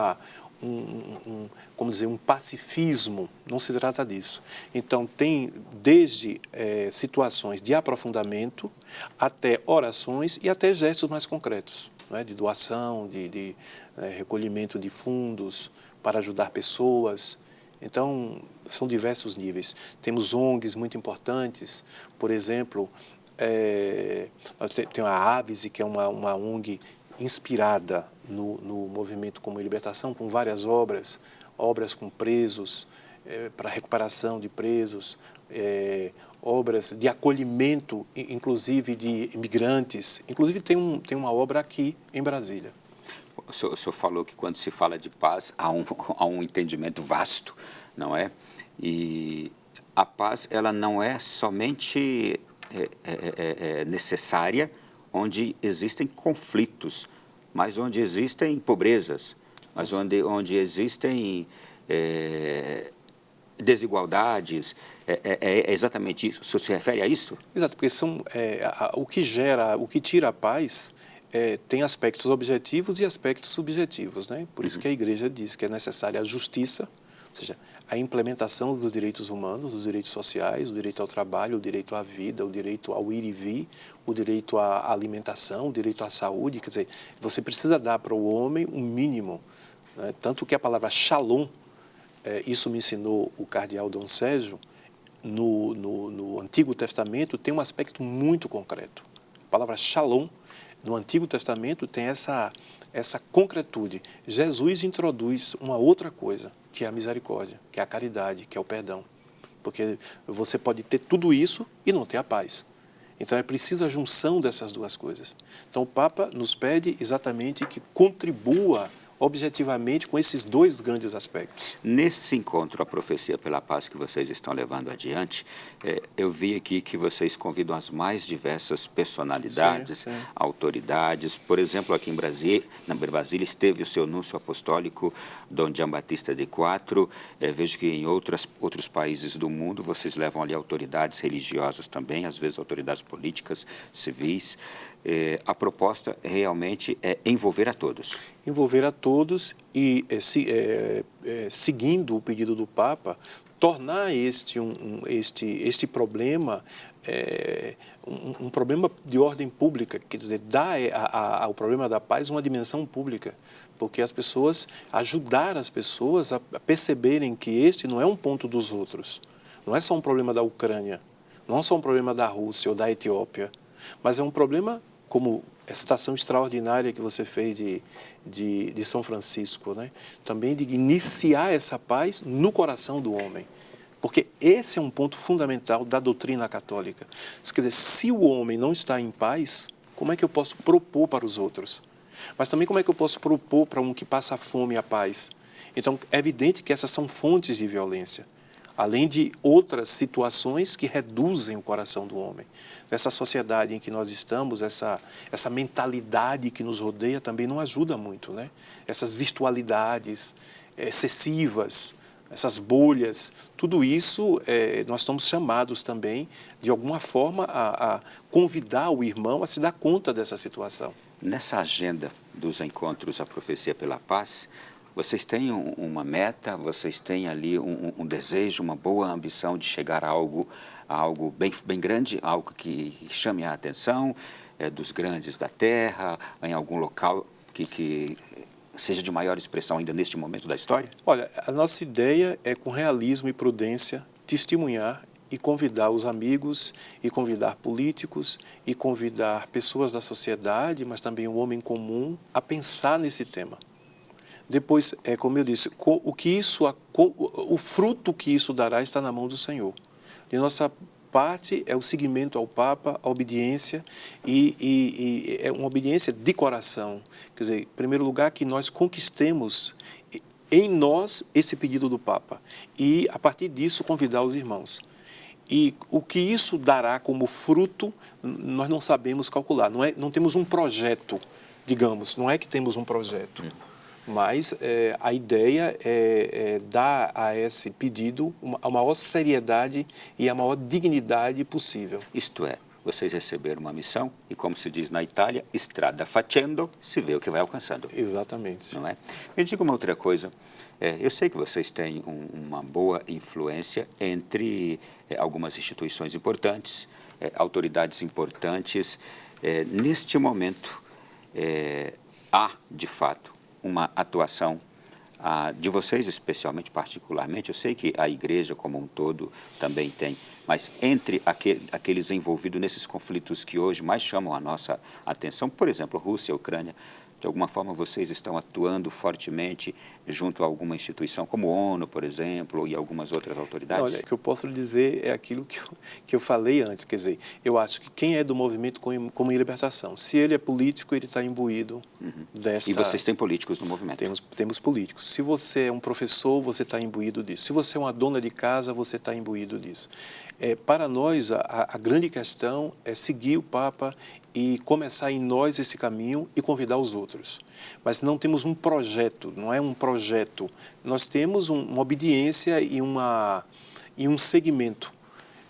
[SPEAKER 3] um pacifismo, não se trata disso. Então, tem desde situações de aprofundamento até orações e até gestos mais concretos, né, de doação, de recolhimento de fundos para ajudar pessoas. Então, são diversos níveis. Temos ONGs muito importantes, por exemplo, tem a Avise, que é uma ONG inspirada no movimento Comunhão e Libertação, com várias obras com presos, para recuperação de presos, obras de acolhimento, inclusive de imigrantes. Inclusive tem uma obra aqui em Brasília.
[SPEAKER 2] O senhor falou que quando se fala de paz há um entendimento vasto, não é? E a paz, ela não é somente necessária onde existem conflitos, mas onde existem pobrezas, mas onde existem desigualdades. É exatamente isso? O senhor se refere a isso?
[SPEAKER 3] Exato, porque o que tira a paz tem aspectos objetivos e aspectos subjetivos, né? Por isso que a Igreja diz que é necessária a justiça, ou seja, a implementação dos direitos humanos, dos direitos sociais, o direito ao trabalho, o direito à vida, o direito ao ir e vir, o direito à alimentação, o direito à saúde. Quer dizer, você precisa dar para o homem um mínimo, né? Tanto que a palavra shalom, isso me ensinou o cardeal Dom Sérgio, no Antigo Testamento tem um aspecto muito concreto. A palavra shalom, no Antigo Testamento, tem essa concretude. Jesus introduz uma outra coisa, que é a misericórdia, que é a caridade, que é o perdão. Porque você pode ter tudo isso e não ter a paz. Então, é preciso a junção dessas duas coisas. Então, o Papa nos pede exatamente que contribua objetivamente com esses dois grandes aspectos.
[SPEAKER 2] Nesse encontro, a Profecia pela Paz que vocês estão levando adiante, eu vi aqui que vocês convidam as mais diversas personalidades,
[SPEAKER 3] Sim.
[SPEAKER 2] autoridades. Por exemplo, aqui em Brasília, esteve o seu núncio apostólico, Dom Giambattista de Quatro. Vejo que em outros países do mundo vocês levam ali autoridades religiosas também, às vezes autoridades políticas, civis. A proposta realmente é envolver a todos.
[SPEAKER 3] Envolver a todos e, seguindo o pedido do Papa, tornar este problema um problema de ordem pública, quer dizer, dar ao problema da paz uma dimensão pública, porque ajudar as pessoas a perceberem que este não é um ponto dos outros, não é só um problema da Ucrânia, não é só um problema da Rússia ou da Etiópia, mas é um problema como essa citação extraordinária que você fez de São Francisco, né? Também de iniciar essa paz no coração do homem. Porque esse é um ponto fundamental da doutrina católica. Quer dizer, se o homem não está em paz, como é que eu posso propor para os outros? Mas também como é que eu posso propor para um que passa fome a paz? Então, é evidente que essas são fontes de violência, além de outras situações que reduzem o coração do homem. Nessa sociedade em que nós estamos, essa mentalidade que nos rodeia também não ajuda muito, né? Essas virtualidades excessivas, essas bolhas, tudo isso nós estamos chamados também, de alguma forma, a convidar o irmão a se dar conta dessa situação.
[SPEAKER 2] Nessa agenda dos encontros A Profecia pela Paz, vocês têm uma meta, vocês têm ali um desejo, uma boa ambição de chegar a algo bem grande, algo que chame a atenção dos grandes da terra, em algum local que seja de maior expressão ainda neste momento da história?
[SPEAKER 3] Olha, a nossa ideia é, com realismo e prudência, testemunhar e convidar os amigos, e convidar políticos, e convidar pessoas da sociedade, mas também o homem comum, a pensar nesse tema. Depois, como eu disse, o fruto que isso dará está na mão do Senhor. De nossa parte é o seguimento ao Papa, a obediência, e é uma obediência de coração. Quer dizer, em primeiro lugar, que nós conquistemos em nós esse pedido do Papa e, a partir disso, convidar os irmãos. E o que isso dará como fruto, nós não sabemos calcular. Não temos um projeto, digamos, não é que temos um projeto. Mas a ideia é dar a esse pedido a maior seriedade e a maior dignidade possível.
[SPEAKER 2] Isto é, vocês receberam uma missão e, como se diz na Itália, strada facendo, se vê o que vai alcançando.
[SPEAKER 3] Exatamente.
[SPEAKER 2] Não é? Me diga uma outra coisa. Eu sei que vocês têm uma boa influência entre algumas instituições importantes, autoridades importantes. Neste momento, há, de fato, uma atuação de vocês, especialmente, particularmente. Eu sei que a igreja como um todo também tem, mas entre aqueles envolvidos nesses conflitos que hoje mais chamam a nossa atenção, por exemplo, Rússia e Ucrânia, de alguma forma vocês estão atuando fortemente junto a alguma instituição, como a ONU, por exemplo, e algumas outras autoridades?
[SPEAKER 3] Olha, o que eu posso lhe dizer é aquilo que eu falei antes, quer dizer, eu acho que quem é do movimento Comunhão e Libertação, se ele é político, ele está imbuído desta...
[SPEAKER 2] E vocês têm políticos no movimento?
[SPEAKER 3] Temos políticos. Se você é um professor, você está imbuído disso. Se você é uma dona de casa, você está imbuído disso. Para nós, a grande questão é seguir o Papa e começar em nós esse caminho e convidar os outros. Mas não temos um projeto, não é um projeto. Nós temos uma obediência e um segmento.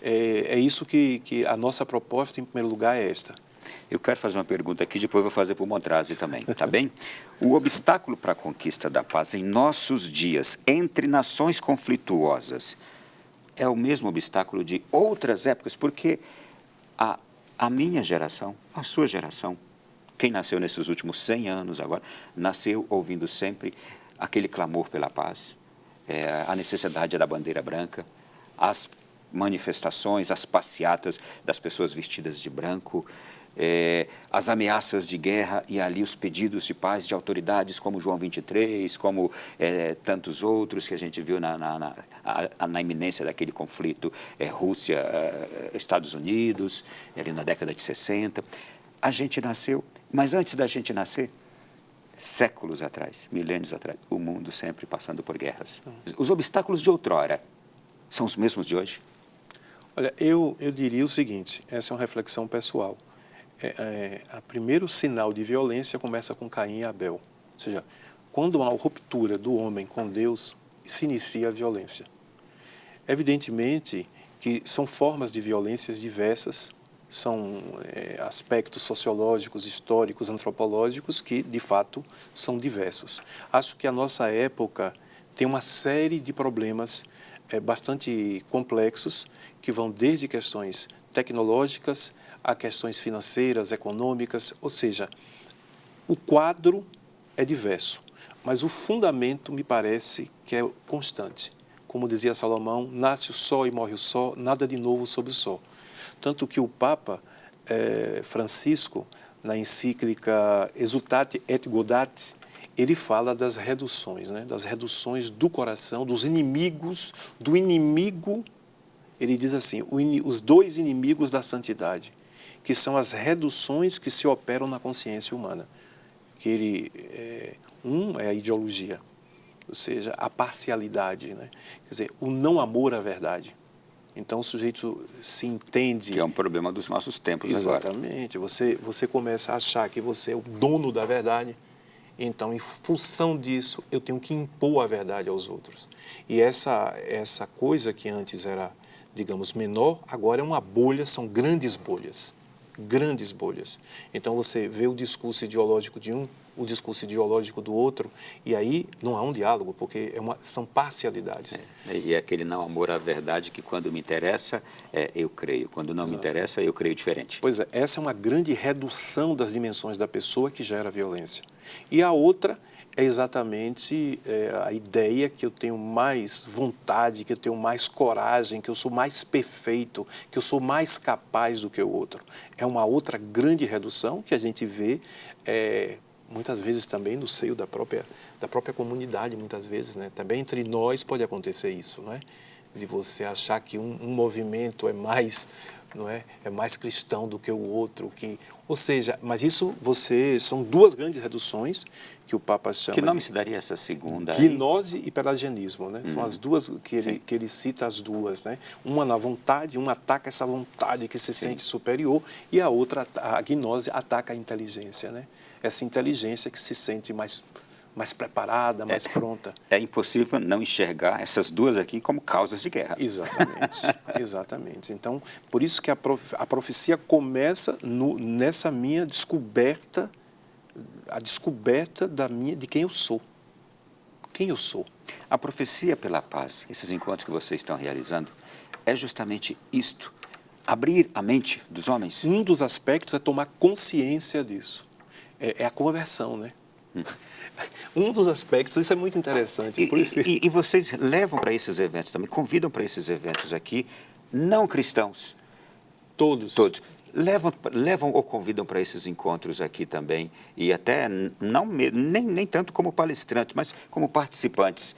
[SPEAKER 3] É isso que a nossa proposta, em primeiro lugar, é esta.
[SPEAKER 2] Eu quero fazer uma pergunta aqui, depois vou fazer para o Montrazi também, tá bem? O obstáculo para a conquista da paz em nossos dias, entre nações conflituosas, é o mesmo obstáculo de outras épocas, porque a minha geração, a sua geração, quem nasceu nesses últimos 100 anos agora, nasceu ouvindo sempre aquele clamor pela paz, a necessidade da bandeira branca, as manifestações, as passeatas das pessoas vestidas de branco, as ameaças de guerra e ali os pedidos de paz de autoridades como João 23, como tantos outros que a gente viu na iminência daquele conflito, Rússia, Estados Unidos, ali na década de 60. A gente nasceu, mas antes da gente nascer, séculos atrás, milênios atrás, o mundo sempre passando por guerras. Os obstáculos de outrora são os mesmos de hoje?
[SPEAKER 3] Olha, eu diria o seguinte, essa é uma reflexão pessoal. O primeiro sinal de violência começa com Caim e Abel. Ou seja, quando há uma ruptura do homem com Deus, se inicia a violência. Evidentemente que são formas de violências diversas, são aspectos sociológicos, históricos, antropológicos que, de fato, são diversos. Acho que a nossa época tem uma série de problemas bastante complexos, que vão desde questões tecnológicas a questões financeiras, econômicas, ou seja, o quadro é diverso, mas o fundamento me parece que é constante. Como dizia Salomão, nasce o sol e morre o sol, nada de novo sob o sol. Tanto que o Papa Francisco, na encíclica Exsultate et Gaudate, ele fala das reduções, né? Das reduções do coração, dos inimigos, do inimigo. Ele diz assim, os dois inimigos da santidade, que são as reduções que se operam na consciência humana. Um é a ideologia, ou seja, a parcialidade, né? Quer dizer, o não amor à verdade. Então o sujeito se entende...
[SPEAKER 2] Que é um problema dos nossos tempos agora.
[SPEAKER 3] Exatamente. Você começa a achar que você é o dono da verdade, então, em função disso, eu tenho que impor a verdade aos outros. E essa coisa que antes era, digamos, menor, agora é uma bolha, são grandes bolhas. Grandes bolhas. Então, você vê o discurso ideológico de um, o discurso ideológico do outro, e aí não há um diálogo, porque são parcialidades.
[SPEAKER 2] E é aquele não amor à verdade que, quando me interessa, eu creio. Quando não me interessa, eu creio diferente.
[SPEAKER 3] Pois é, essa é uma grande redução das dimensões da pessoa que gera violência. E a outra é exatamente a ideia que eu tenho mais vontade, que eu tenho mais coragem, que eu sou mais perfeito, que eu sou mais capaz do que o outro. É uma outra grande redução que a gente vê muitas vezes também no seio da própria comunidade, muitas vezes, né? Também entre nós pode acontecer isso, não é? De você achar que um movimento é mais, não é? É mais cristão do que o outro, ou seja, mas isso são duas grandes reduções que o Papa chama.
[SPEAKER 2] Que nome se daria essa segunda?
[SPEAKER 3] Gnose e pelagianismo, né? São as duas que ele cita as duas, né? Uma na vontade, uma ataca essa vontade que se sente superior, e a outra, a gnose, ataca a inteligência, né? Essa inteligência que se sente mais preparada, mais pronta.
[SPEAKER 2] É impossível não enxergar essas duas aqui como causas de guerra.
[SPEAKER 3] Exatamente, exatamente. Então, por isso que a profecia começa nessa minha descoberta, a descoberta de quem eu sou. Quem eu sou.
[SPEAKER 2] A profecia pela paz, esses encontros que vocês estão realizando, é justamente isto, abrir a mente dos homens.
[SPEAKER 3] Um dos aspectos é tomar consciência disso. É a conversão, né? Um dos aspectos, isso é muito interessante.
[SPEAKER 2] E vocês levam para esses eventos também, convidam para esses eventos aqui, não cristãos?
[SPEAKER 3] Todos.
[SPEAKER 2] Levam ou convidam para esses encontros aqui também, e até nem tanto como palestrantes, mas como participantes.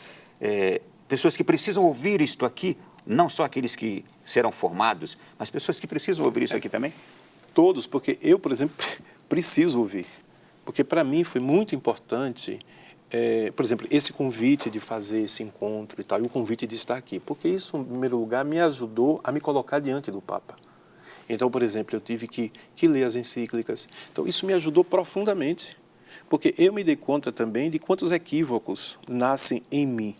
[SPEAKER 2] Pessoas que precisam ouvir isto aqui, não só aqueles que serão formados, mas pessoas que precisam ouvir isso aqui também?
[SPEAKER 3] Todos, porque eu, por exemplo, preciso ouvir. Porque para mim foi muito importante, por exemplo, esse convite de fazer esse encontro e tal, e o convite de estar aqui. Porque isso, em primeiro lugar, me ajudou a me colocar diante do Papa. Então, por exemplo, eu tive que ler as encíclicas. Então, isso me ajudou profundamente. Porque eu me dei conta também de quantos equívocos nascem em mim,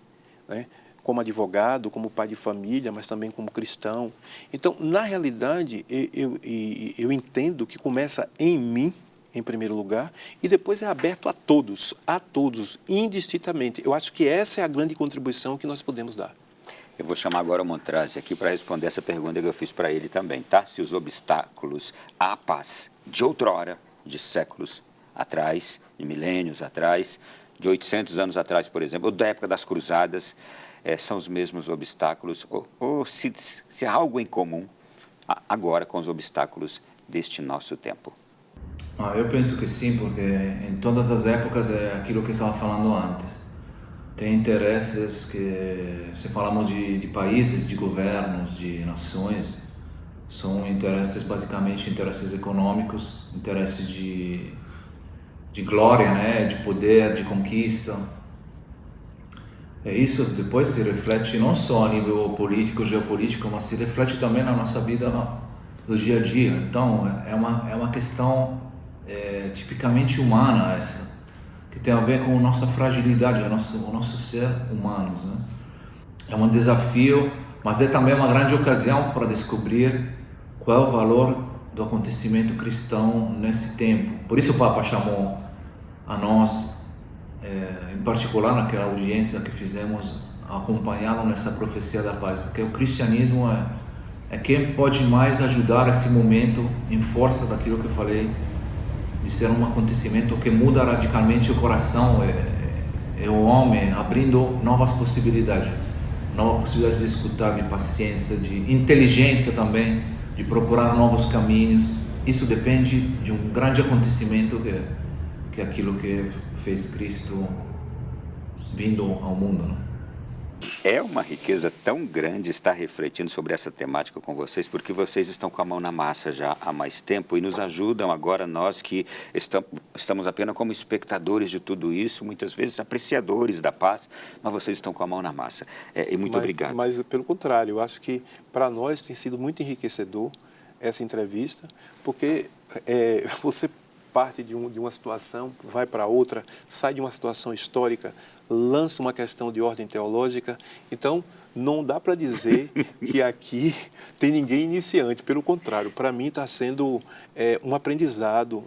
[SPEAKER 3] né? Como advogado, como pai de família, mas também como cristão. Então, na realidade, eu entendo que começa em mim, em primeiro lugar, e depois é aberto a todos, indistintamente. Eu acho que essa é a grande contribuição que nós podemos dar.
[SPEAKER 2] Eu vou chamar agora o Montrasi aqui para responder essa pergunta que eu fiz para ele também, tá? Se os obstáculos à paz de outrora, de séculos atrás, de milênios atrás, de 800 anos atrás, por exemplo, ou da época das cruzadas, são os mesmos obstáculos, ou se há algo em comum agora com os obstáculos deste nosso tempo.
[SPEAKER 5] Eu penso que sim, porque em todas as épocas é aquilo que eu estava falando antes. Tem interesses que, se falamos de países, de governos, de nações, são interesses, basicamente, interesses econômicos, interesses de glória, né? De poder, de conquista. Isso depois se reflete não só a nível político, geopolítico, mas se reflete também na nossa vida do dia a dia. Então, é uma questão tipicamente humana essa, que tem a ver com a nossa fragilidade, o nosso ser humanos, né? É um desafio, mas é também uma grande ocasião para descobrir qual é o valor do acontecimento cristão nesse tempo. Por isso o Papa chamou a nós, em particular naquela audiência que fizemos, acompanhá-lo nessa profecia da paz, porque o cristianismo é quem pode mais ajudar esse momento em força daquilo que eu falei, de ser um acontecimento que muda radicalmente o coração, é o homem abrindo novas possibilidades, nova possibilidade de escutar, de paciência, de inteligência também, de procurar novos caminhos. Isso depende de um grande acontecimento que é aquilo que fez Cristo vindo ao mundo, né?
[SPEAKER 2] É uma riqueza tão grande estar refletindo sobre essa temática com vocês, porque vocês estão com a mão na massa já há mais tempo e nos ajudam agora, nós que estamos apenas como espectadores de tudo isso, muitas vezes apreciadores da paz, mas vocês estão com a mão na massa. E muito obrigado.
[SPEAKER 3] Mas, pelo contrário, eu acho que para nós tem sido muito enriquecedor essa entrevista, porque você parte de uma situação, vai para outra, sai de uma situação histórica, lança uma questão de ordem teológica. Então, não dá para dizer que aqui tem ninguém iniciante. Pelo contrário, para mim está sendo um aprendizado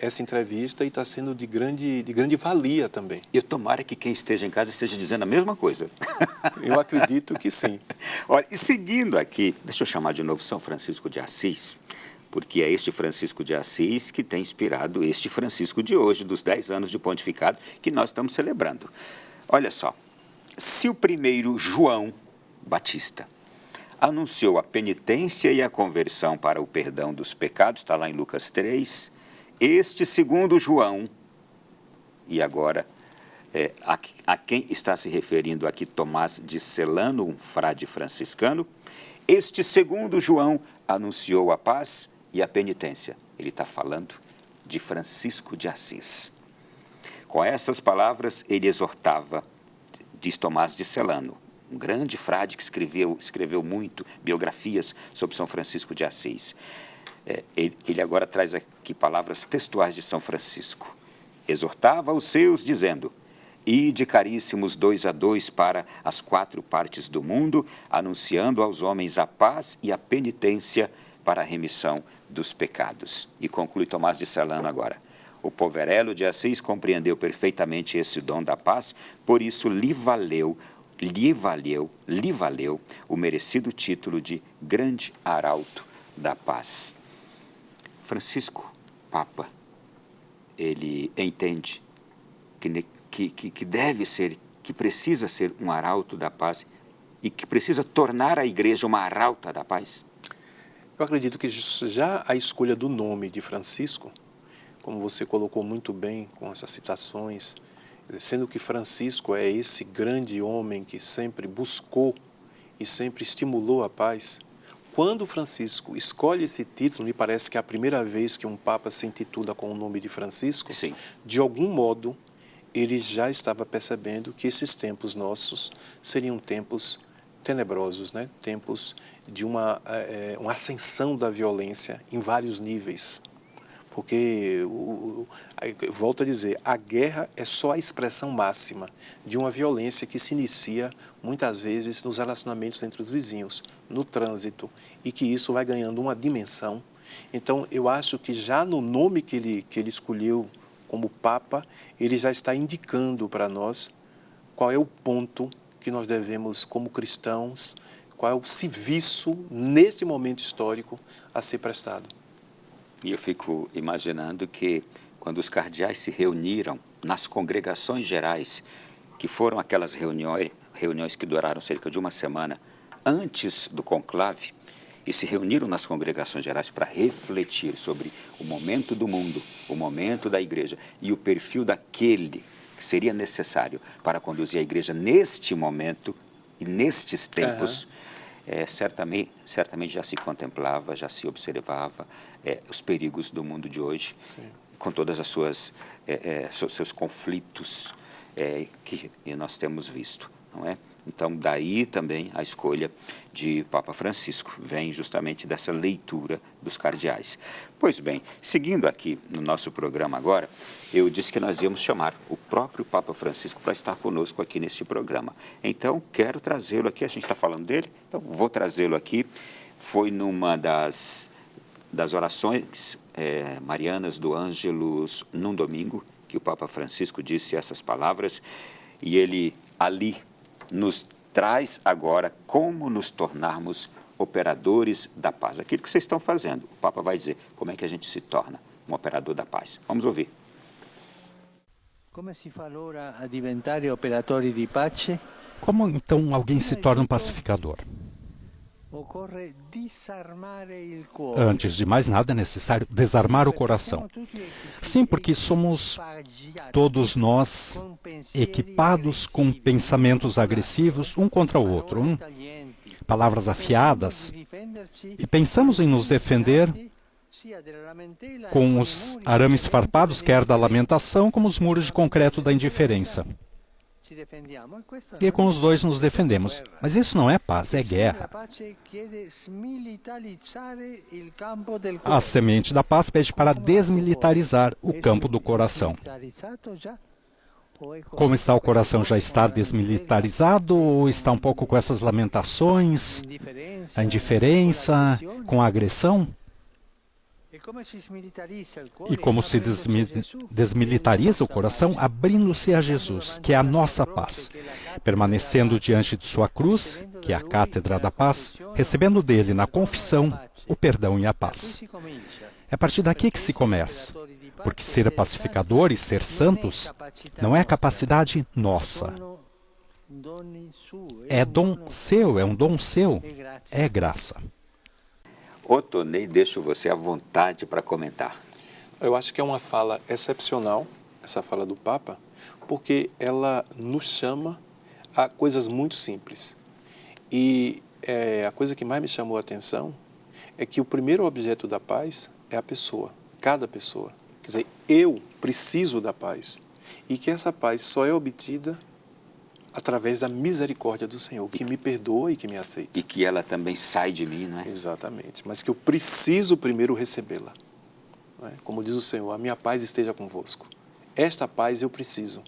[SPEAKER 3] essa entrevista, e está sendo de grande valia também.
[SPEAKER 2] Eu tomara que quem esteja em casa esteja dizendo a mesma coisa.
[SPEAKER 3] Eu acredito que sim.
[SPEAKER 2] Olha, e seguindo aqui, deixa eu chamar de novo São Francisco de Assis, porque é este Francisco de Assis que tem inspirado este Francisco de hoje, dos 10 anos de pontificado, que nós estamos celebrando. Olha só, se o primeiro João Batista anunciou a penitência e a conversão para o perdão dos pecados, está lá em Lucas 3, este segundo João, e agora a quem está se referindo aqui Tomás de Celano, um frade franciscano, este segundo João anunciou a paz e a penitência. Ele está falando de Francisco de Assis. Com essas palavras, ele exortava, diz Tomás de Celano, um grande frade que escreveu muito biografias sobre São Francisco de Assis. Ele agora traz aqui palavras textuais de São Francisco. Exortava os seus, dizendo: ide, caríssimos, 2 a 2 para as 4 partes do mundo, anunciando aos homens a paz e a penitência para a remissão dos pecados. E conclui Tomás de Celano agora. O poverello de Assis compreendeu perfeitamente esse dom da paz, por isso lhe valeu o merecido título de grande arauto da paz. Francisco, Papa, ele entende que deve ser, que precisa ser um arauto da paz e que precisa tornar a igreja uma arauta da paz?
[SPEAKER 3] Eu acredito que já a escolha do nome de Francisco, como você colocou muito bem com essas citações, sendo que Francisco é esse grande homem que sempre buscou e sempre estimulou a paz, quando Francisco escolhe esse título, me parece que é a primeira vez que um Papa se intitula com o nome de Francisco,
[SPEAKER 2] sim,
[SPEAKER 3] de algum modo ele já estava percebendo que esses tempos nossos seriam tempos tenebrosos, né? Tempos de uma ascensão da violência em vários níveis. Porque, volto a dizer, a guerra é só a expressão máxima de uma violência que se inicia, muitas vezes, nos relacionamentos entre os vizinhos, no trânsito, e que isso vai ganhando uma dimensão. Então, eu acho que já no nome que ele escolheu como Papa, ele já está indicando para nós qual é o ponto que nós devemos, como cristãos, qual é o serviço, nesse momento histórico, a ser prestado.
[SPEAKER 2] E eu fico imaginando que, quando os cardeais se reuniram nas congregações gerais, que foram aquelas reuniões que duraram cerca de uma semana antes do conclave, e se reuniram nas congregações gerais para refletir sobre o momento do mundo, o momento da igreja e o perfil daquele que seria necessário para conduzir a igreja neste momento e nestes tempos, certamente já se contemplava, já se observava os perigos do mundo de hoje. Sim. com todas as seus conflitos que nós temos visto, não é? Então, daí também a escolha de Papa Francisco, vem justamente dessa leitura dos cardeais. Pois bem, seguindo aqui no nosso programa agora, eu disse que nós íamos chamar o próprio Papa Francisco para estar conosco aqui neste programa. Então, quero trazê-lo aqui, a gente está falando dele, então vou trazê-lo aqui. Foi numa das orações marianas do Ângelus, num domingo, que o Papa Francisco disse essas palavras, e ele ali nos traz agora como nos tornarmos operadores da paz. Aquilo que vocês estão fazendo, o Papa vai dizer como é que a gente se torna um operador da paz. Vamos ouvir.
[SPEAKER 1] Como se fa allora a diventare operatori di pace?
[SPEAKER 6] Como então alguém se torna um pacificador?
[SPEAKER 1] Occorre disarmare il cuore.
[SPEAKER 6] Antes de mais nada, é necessário desarmar o coração. Sim, porque somos todos nós equipados com pensamentos agressivos um contra o outro, palavras afiadas, e pensamos em nos defender com os arames farpados, quer da lamentação, como os muros de concreto da indiferença. E com os dois nos defendemos. Mas isso não é paz, é guerra. A semente da paz pede para desmilitarizar o campo do coração. Como está o coração? Já está desmilitarizado ou está um pouco com essas lamentações, a indiferença, com a agressão? E como se desmilitariza o coração? Abrindo-se a Jesus, que é a nossa paz, permanecendo diante de sua cruz, que é a cátedra da paz, recebendo dele na confissão o perdão e a paz. É a partir daqui que se começa, porque ser pacificador e ser santos não é capacidade nossa. É dom seu, é um dom seu, é graça.
[SPEAKER 2] Otonei, deixo você à vontade para comentar.
[SPEAKER 3] Eu acho que é uma fala excepcional, essa fala do Papa, porque ela nos chama a coisas muito simples. E a coisa que mais me chamou a atenção é que o primeiro objeto da paz é a pessoa, cada pessoa. Quer dizer, eu preciso da paz. E que essa paz só é obtida através da misericórdia do Senhor, que me perdoa e que me aceita.
[SPEAKER 2] E que ela também sai de mim, não é?
[SPEAKER 3] Exatamente, mas que eu preciso primeiro recebê-la. Não é? Como diz o Senhor, a minha paz esteja convosco. Esta paz eu preciso.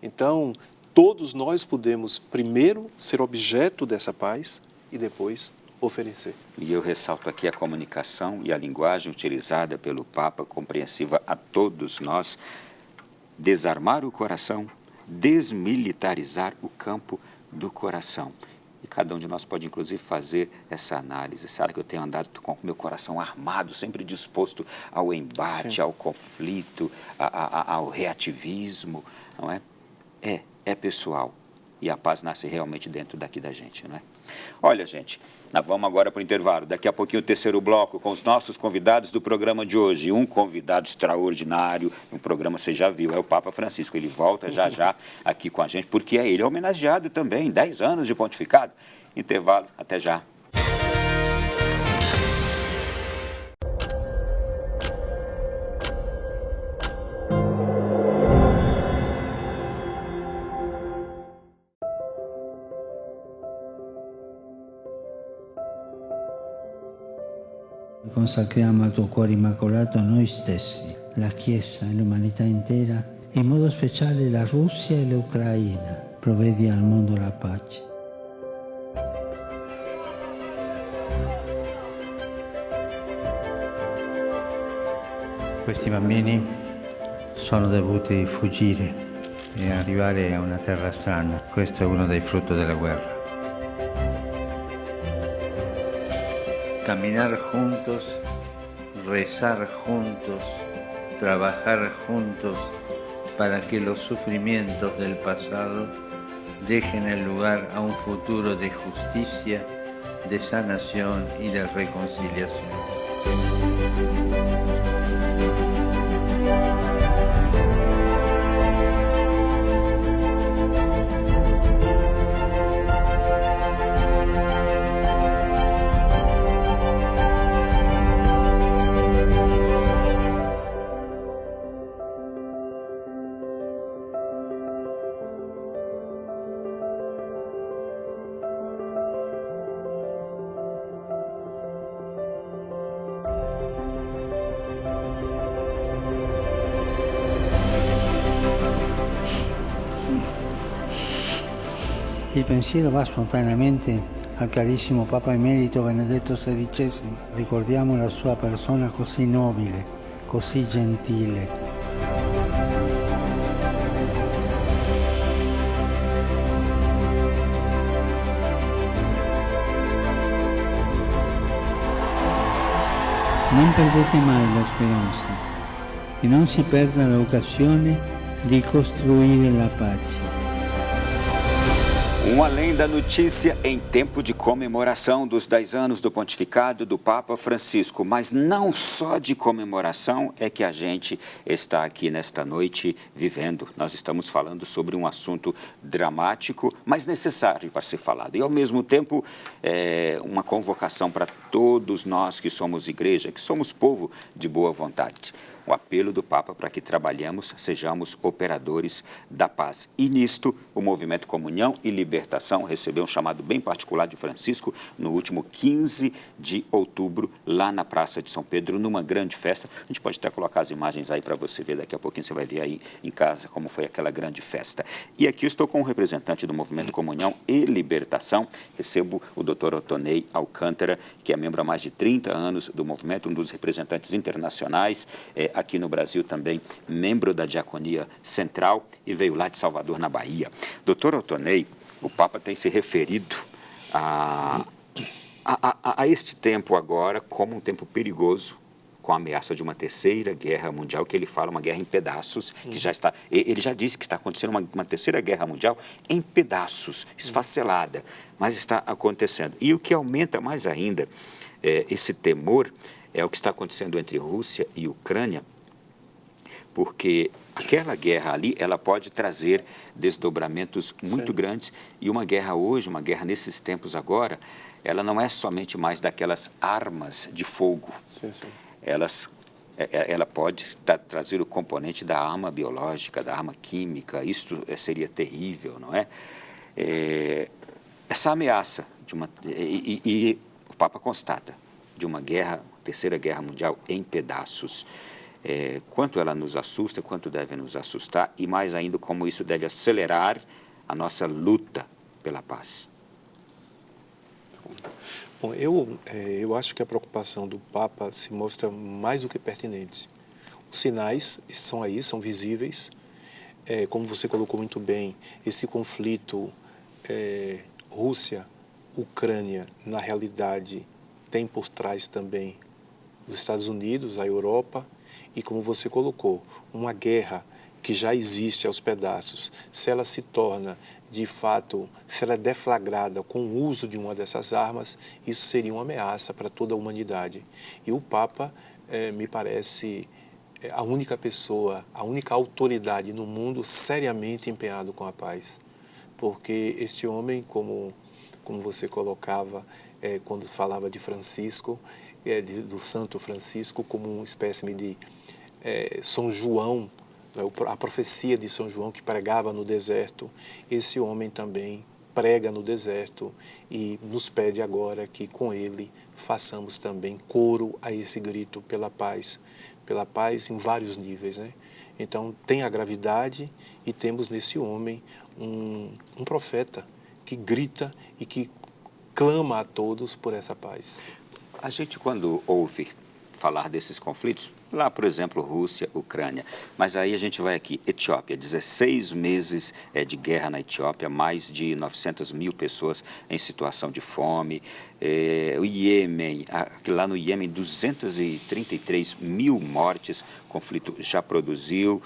[SPEAKER 3] Então, todos nós podemos primeiro ser objeto dessa paz e depois oferecer.
[SPEAKER 2] E eu ressalto aqui a comunicação e a linguagem utilizada pelo Papa, compreensiva a todos nós, desarmar o coração, desmilitarizar o campo do coração. E cada um de nós pode, inclusive, fazer essa análise. Será que eu tenho andado com o meu coração armado, sempre disposto ao embate, Sim. ao conflito, ao reativismo? Não é? É pessoal. E a paz nasce realmente dentro daqui da gente, não é? Olha, gente, nós vamos agora para o intervalo. Daqui a pouquinho o terceiro bloco com os nossos convidados do programa de hoje. Um convidado extraordinário, um programa você já viu, é o Papa Francisco. Ele volta já aqui com a gente, porque ele é homenageado também, 10 anos de pontificado. Intervalo, até já.
[SPEAKER 7] Consacriamo al tuo cuore immacolato noi stessi, la Chiesa e l'umanità intera, e in modo speciale la Russia e l'Ucraina. Provvedi al mondo la pace. Questi bambini sono dovuti fuggire e arrivare a una terra strana. Questo è uno dei frutti della guerra. Caminar juntos, rezar juntos, trabajar juntos para que los sufrimientos del pasado dejen el lugar a un futuro de justicia, de sanación y de reconciliación.
[SPEAKER 1] Il pensiero va spontaneamente al carissimo Papa Emerito Benedetto XVI. Ricordiamo la sua persona così nobile, così gentile. Non perdete mai la speranza, che non si perda l'occasione di costruire la pace.
[SPEAKER 2] Além da notícia em tempo de comemoração dos 10 anos do pontificado do Papa Francisco, mas não só de comemoração é que a gente está aqui nesta noite vivendo. Nós estamos falando sobre um assunto dramático, mas necessário para ser falado. E, ao mesmo tempo, uma convocação para todos nós que somos igreja, que somos povo de boa vontade. O apelo do Papa para que trabalhemos, sejamos operadores da paz. E nisto, o movimento Comunhão e Libertação recebeu um chamado bem particular de Francisco no último 15 de outubro, lá na Praça de São Pedro, numa grande festa. A gente pode até colocar as imagens aí para você ver, daqui a pouquinho você vai ver aí em casa como foi aquela grande festa. E aqui eu estou com um representante do movimento Comunhão e Libertação, recebo o Dr. Otonei Alcântara, que é membro há mais de 30 anos do movimento, um dos representantes internacionais, aqui no Brasil também, membro da Diaconia Central e veio lá de Salvador, na Bahia. Doutor Otonei, o Papa tem se referido a este tempo agora como um tempo perigoso, com a ameaça de uma terceira guerra mundial, que ele fala uma guerra em pedaços, que já está, ele já disse que está acontecendo uma terceira guerra mundial em pedaços, esfacelada, mas está acontecendo. E o que aumenta mais ainda esse temor é o que está acontecendo entre Rússia e Ucrânia, porque aquela guerra ali, ela pode trazer desdobramentos muito grandes, e uma guerra hoje, uma guerra nesses tempos agora, ela não é somente mais daquelas armas de fogo. Ela pode trazer o componente da arma biológica, da arma química. Isso seria terrível, não é? Essa ameaça de e o Papa constata de uma guerra, terceira guerra mundial em pedaços. Quanto ela nos assusta, quanto deve nos assustar, e mais ainda como isso deve acelerar a nossa luta pela paz.
[SPEAKER 3] Bom, eu acho que a preocupação do Papa se mostra mais do que pertinente. Os sinais são aí, são visíveis. Como você colocou muito bem, esse conflito Rússia-Ucrânia, na realidade, tem por trás também os Estados Unidos, a Europa, e como você colocou, uma guerra que já existe aos pedaços, se ela se torna, de fato, se ela é deflagrada com o uso de uma dessas armas, isso seria uma ameaça para toda a humanidade. E o Papa, me parece, a única pessoa, a única autoridade no mundo seriamente empenhado com a paz. Porque este homem, como você colocava, quando falava de Francisco, do Santo Francisco, como uma espécie de São João, a profecia de São João que pregava no deserto, esse homem também prega no deserto e nos pede agora que com ele façamos também coro a esse grito pela paz em vários níveis, né? Então tem a gravidade e temos nesse homem um profeta que grita e que clama a todos por essa paz.
[SPEAKER 2] A gente, quando ouve falar desses conflitos, lá, por exemplo, Rússia, Ucrânia, mas aí a gente vai aqui, Etiópia, 16 meses de guerra na Etiópia, mais de 900 mil pessoas em situação de fome, o Iêmen, lá no Iêmen, 233 mil mortes, o conflito já produziu.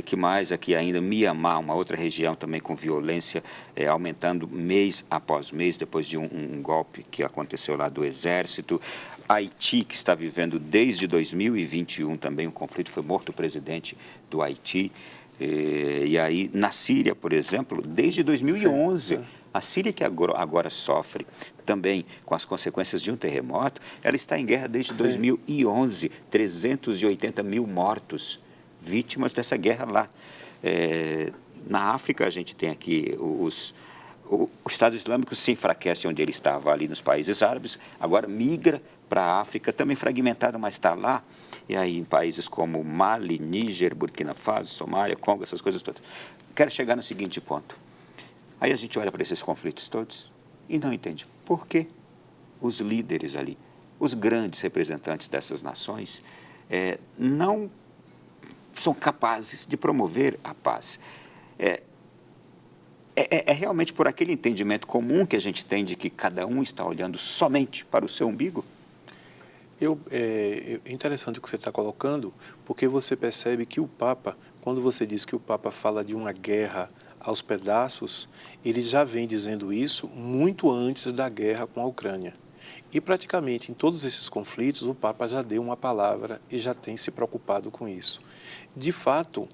[SPEAKER 2] Que mais aqui ainda, Mianmar, uma outra região também com violência, aumentando mês após mês, depois de um golpe que aconteceu lá do exército. Haiti, que está vivendo desde 2021 também um conflito, foi morto o presidente do Haiti. E aí, na Síria, por exemplo, desde 2011, a Síria que agora sofre também com as consequências de um terremoto, ela está em guerra desde 2011, 380 mil mortos, vítimas dessa guerra lá. Na África, a gente tem aqui o Estado Islâmico se enfraquece onde ele estava, ali nos países árabes, agora migra para a África, também fragmentado, mas está lá. E aí em países como Mali, Níger, Burkina Faso, Somália, Congo, essas coisas todas. Quero chegar no seguinte ponto. Aí a gente olha para esses conflitos todos e não entende por que os líderes ali, os grandes representantes dessas nações, não são capazes de promover a paz. É realmente por aquele entendimento comum que a gente tem de que cada um está olhando somente para o seu umbigo?
[SPEAKER 3] É interessante o que você está colocando, porque você percebe que o Papa, quando você diz que o Papa fala de uma guerra aos pedaços, ele já vem dizendo isso muito antes da guerra com a Ucrânia. E praticamente em todos esses conflitos o Papa já deu uma palavra e já tem se preocupado com isso. De fato,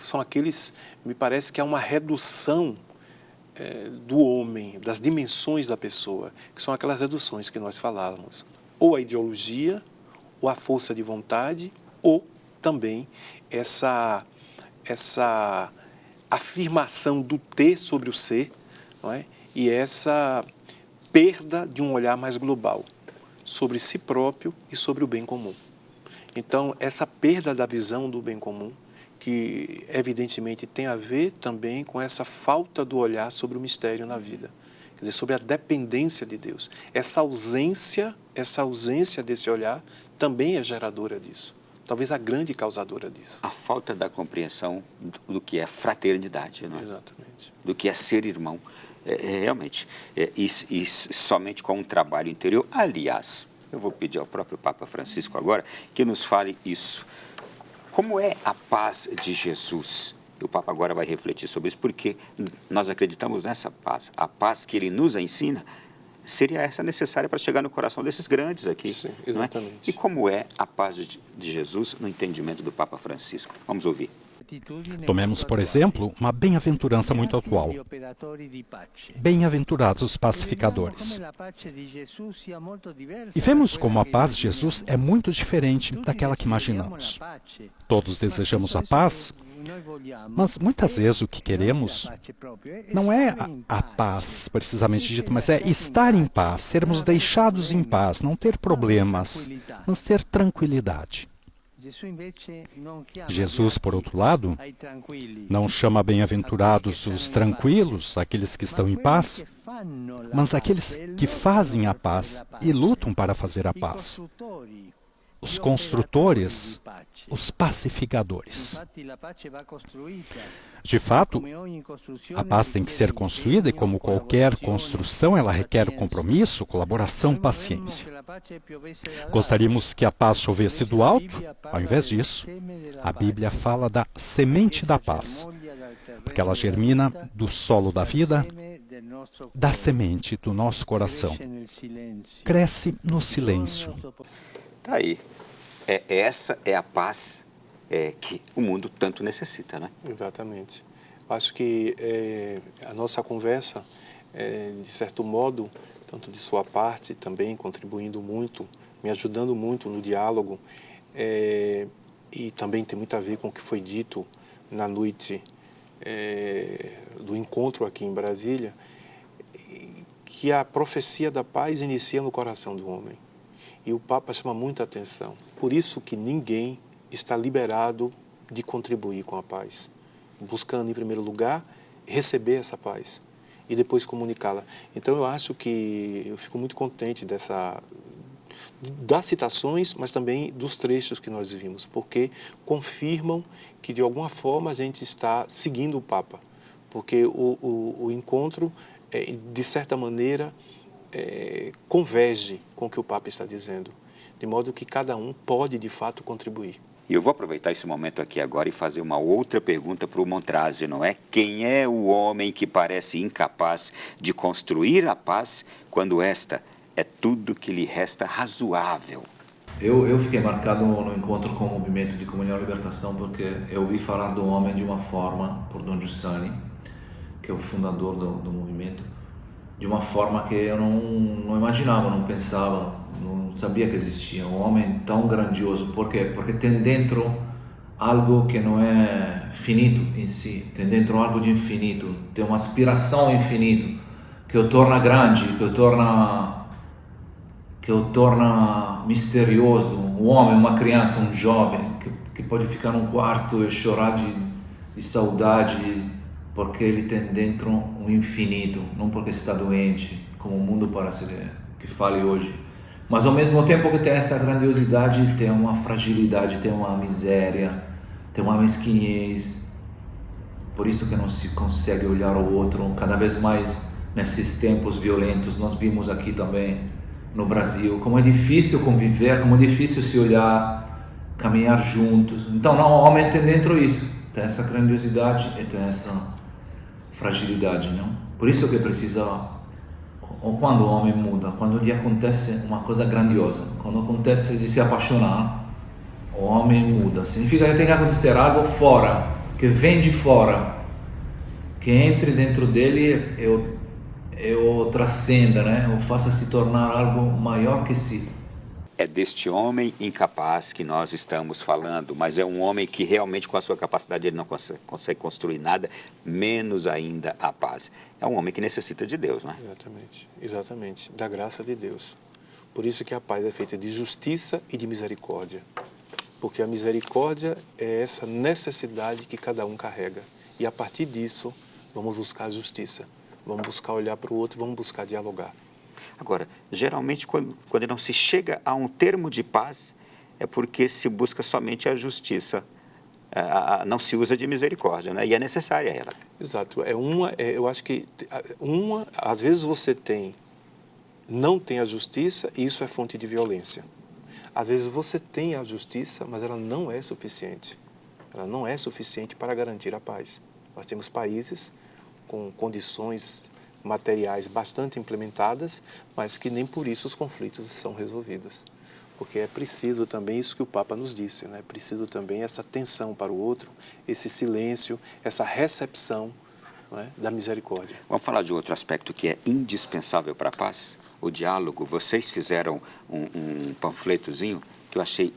[SPEAKER 3] são aqueles, me parece que há uma redução do homem, das dimensões da pessoa, que são aquelas reduções que nós falávamos, ou a ideologia, ou a força de vontade, ou também essa afirmação do ter sobre o ser, não é? E essa perda de um olhar mais global sobre si próprio e sobre o bem comum. Então, essa perda da visão do bem comum, que evidentemente tem a ver também com essa falta do olhar sobre o mistério na vida, quer dizer, sobre a dependência de Deus. Essa ausência desse olhar também é geradora disso, talvez a grande causadora disso.
[SPEAKER 2] A falta da compreensão do que é fraternidade, não é?
[SPEAKER 3] Exatamente.
[SPEAKER 2] Do que é ser irmão. Realmente, e somente com um trabalho interior. Aliás, eu vou pedir ao próprio Papa Francisco agora que nos fale isso. Como é a paz de Jesus? O Papa agora vai refletir sobre isso, porque nós acreditamos nessa paz. A paz que ele nos ensina seria essa necessária para chegar no coração desses grandes aqui.
[SPEAKER 3] Sim,
[SPEAKER 2] Não
[SPEAKER 3] exatamente.
[SPEAKER 2] é? E como é a paz de Jesus no entendimento do Papa Francisco? Vamos ouvir.
[SPEAKER 6] Tomemos, por exemplo, uma bem-aventurança muito atual. Bem-aventurados os pacificadores. E vemos como a paz de Jesus é muito diferente daquela que imaginamos. Todos desejamos a paz, mas muitas vezes o que queremos não é a paz, precisamente dito, mas é estar em paz, sermos deixados em paz, não ter problemas, mas ter tranquilidade. Jesus, por outro lado, não chama bem-aventurados os tranquilos, aqueles que estão em paz, mas aqueles que fazem a paz e lutam para fazer a paz. Os construtores, os pacificadores. De fato, a paz tem que ser construída e, como qualquer construção, ela requer compromisso, colaboração, paciência. Gostaríamos que a paz chovesse do alto. Ao invés disso, a Bíblia fala da semente da paz, porque ela germina do solo da vida, da semente do nosso coração. Cresce no silêncio.
[SPEAKER 2] Está aí. Essa é a paz que o mundo tanto necessita, né?
[SPEAKER 3] Exatamente. Acho que a nossa conversa, de certo modo, tanto de sua parte também, contribuindo muito, me ajudando muito no diálogo, e também tem muito a ver com o que foi dito na noite do encontro aqui em Brasília, que a profecia da paz inicia no coração do homem. E o Papa chama muita atenção. Por isso que ninguém está liberado de contribuir com a paz, buscando, em primeiro lugar, receber essa paz e depois comunicá-la. Então, eu acho que eu fico muito contente das citações, mas também dos trechos que nós vimos, porque confirmam que, de alguma forma, a gente está seguindo o Papa, porque o encontro, de certa maneira, converge com o que o Papa está dizendo, de modo que cada um pode, de fato, contribuir.
[SPEAKER 2] E eu vou aproveitar esse momento aqui agora e fazer uma outra pergunta para o Montrasi, não é? Quem é o homem que parece incapaz de construir a paz quando esta é tudo que lhe resta razoável?
[SPEAKER 5] Eu fiquei marcado no encontro com o movimento de comunhão e libertação porque eu ouvi falar do homem de uma forma, por Don Giussani, que é o fundador do movimento, de uma forma que eu não imaginava, não pensava, não sabia que existia. Um homem tão grandioso. Por quê? Porque tem dentro algo que não é finito em si, tem dentro algo de infinito, tem uma aspiração infinita que o torna grande, que o torna misterioso. Um homem, uma criança, um jovem que pode ficar num quarto e chorar de saudade porque ele tem dentro um infinito, não porque está doente, como o mundo parece que fale hoje. Mas ao mesmo tempo que tem essa grandiosidade, tem uma fragilidade, tem uma miséria, tem uma mesquinhez. Por isso que não se consegue olhar o outro cada vez mais nesses tempos violentos. Nós vimos aqui também no Brasil como é difícil conviver, como é difícil se olhar, caminhar juntos. Então, não, o homem tem dentro isso, tem essa grandiosidade e tem essa fragilidade, não? Por isso que precisa, ou quando o homem muda, quando lhe acontece uma coisa grandiosa, quando acontece de se apaixonar, o homem muda. Significa que tem que acontecer algo fora, que vem de fora, que entre dentro dele e o transcenda, né? O faça se tornar algo maior que si.
[SPEAKER 2] É deste homem incapaz que nós estamos falando, mas é um homem que realmente com a sua capacidade ele não consegue construir nada, menos ainda a paz. É um homem que necessita de Deus, não é?
[SPEAKER 3] Exatamente, da graça de Deus. Por isso que a paz é feita de justiça e de misericórdia. Porque a misericórdia é essa necessidade que cada um carrega. E a partir disso, vamos buscar a justiça. Vamos buscar olhar para o outro, vamos buscar dialogar.
[SPEAKER 2] Agora, geralmente, quando não se chega a um termo de paz, é porque se busca somente a justiça. Não se usa de misericórdia, né? E é necessária ela.
[SPEAKER 3] Exato. Eu acho que às vezes você não tem a justiça e isso é fonte de violência. Às vezes você tem a justiça, mas ela não é suficiente. Ela não é suficiente para garantir a paz. Nós temos países com condições materiais bastante implementadas, mas que nem por isso os conflitos são resolvidos. Porque é preciso também isso que o Papa nos disse, né? É preciso também essa atenção para o outro, esse silêncio, essa recepção, não é? Da misericórdia.
[SPEAKER 2] Vamos falar de outro aspecto que é indispensável para a paz? O diálogo. Vocês fizeram um panfletozinho que eu achei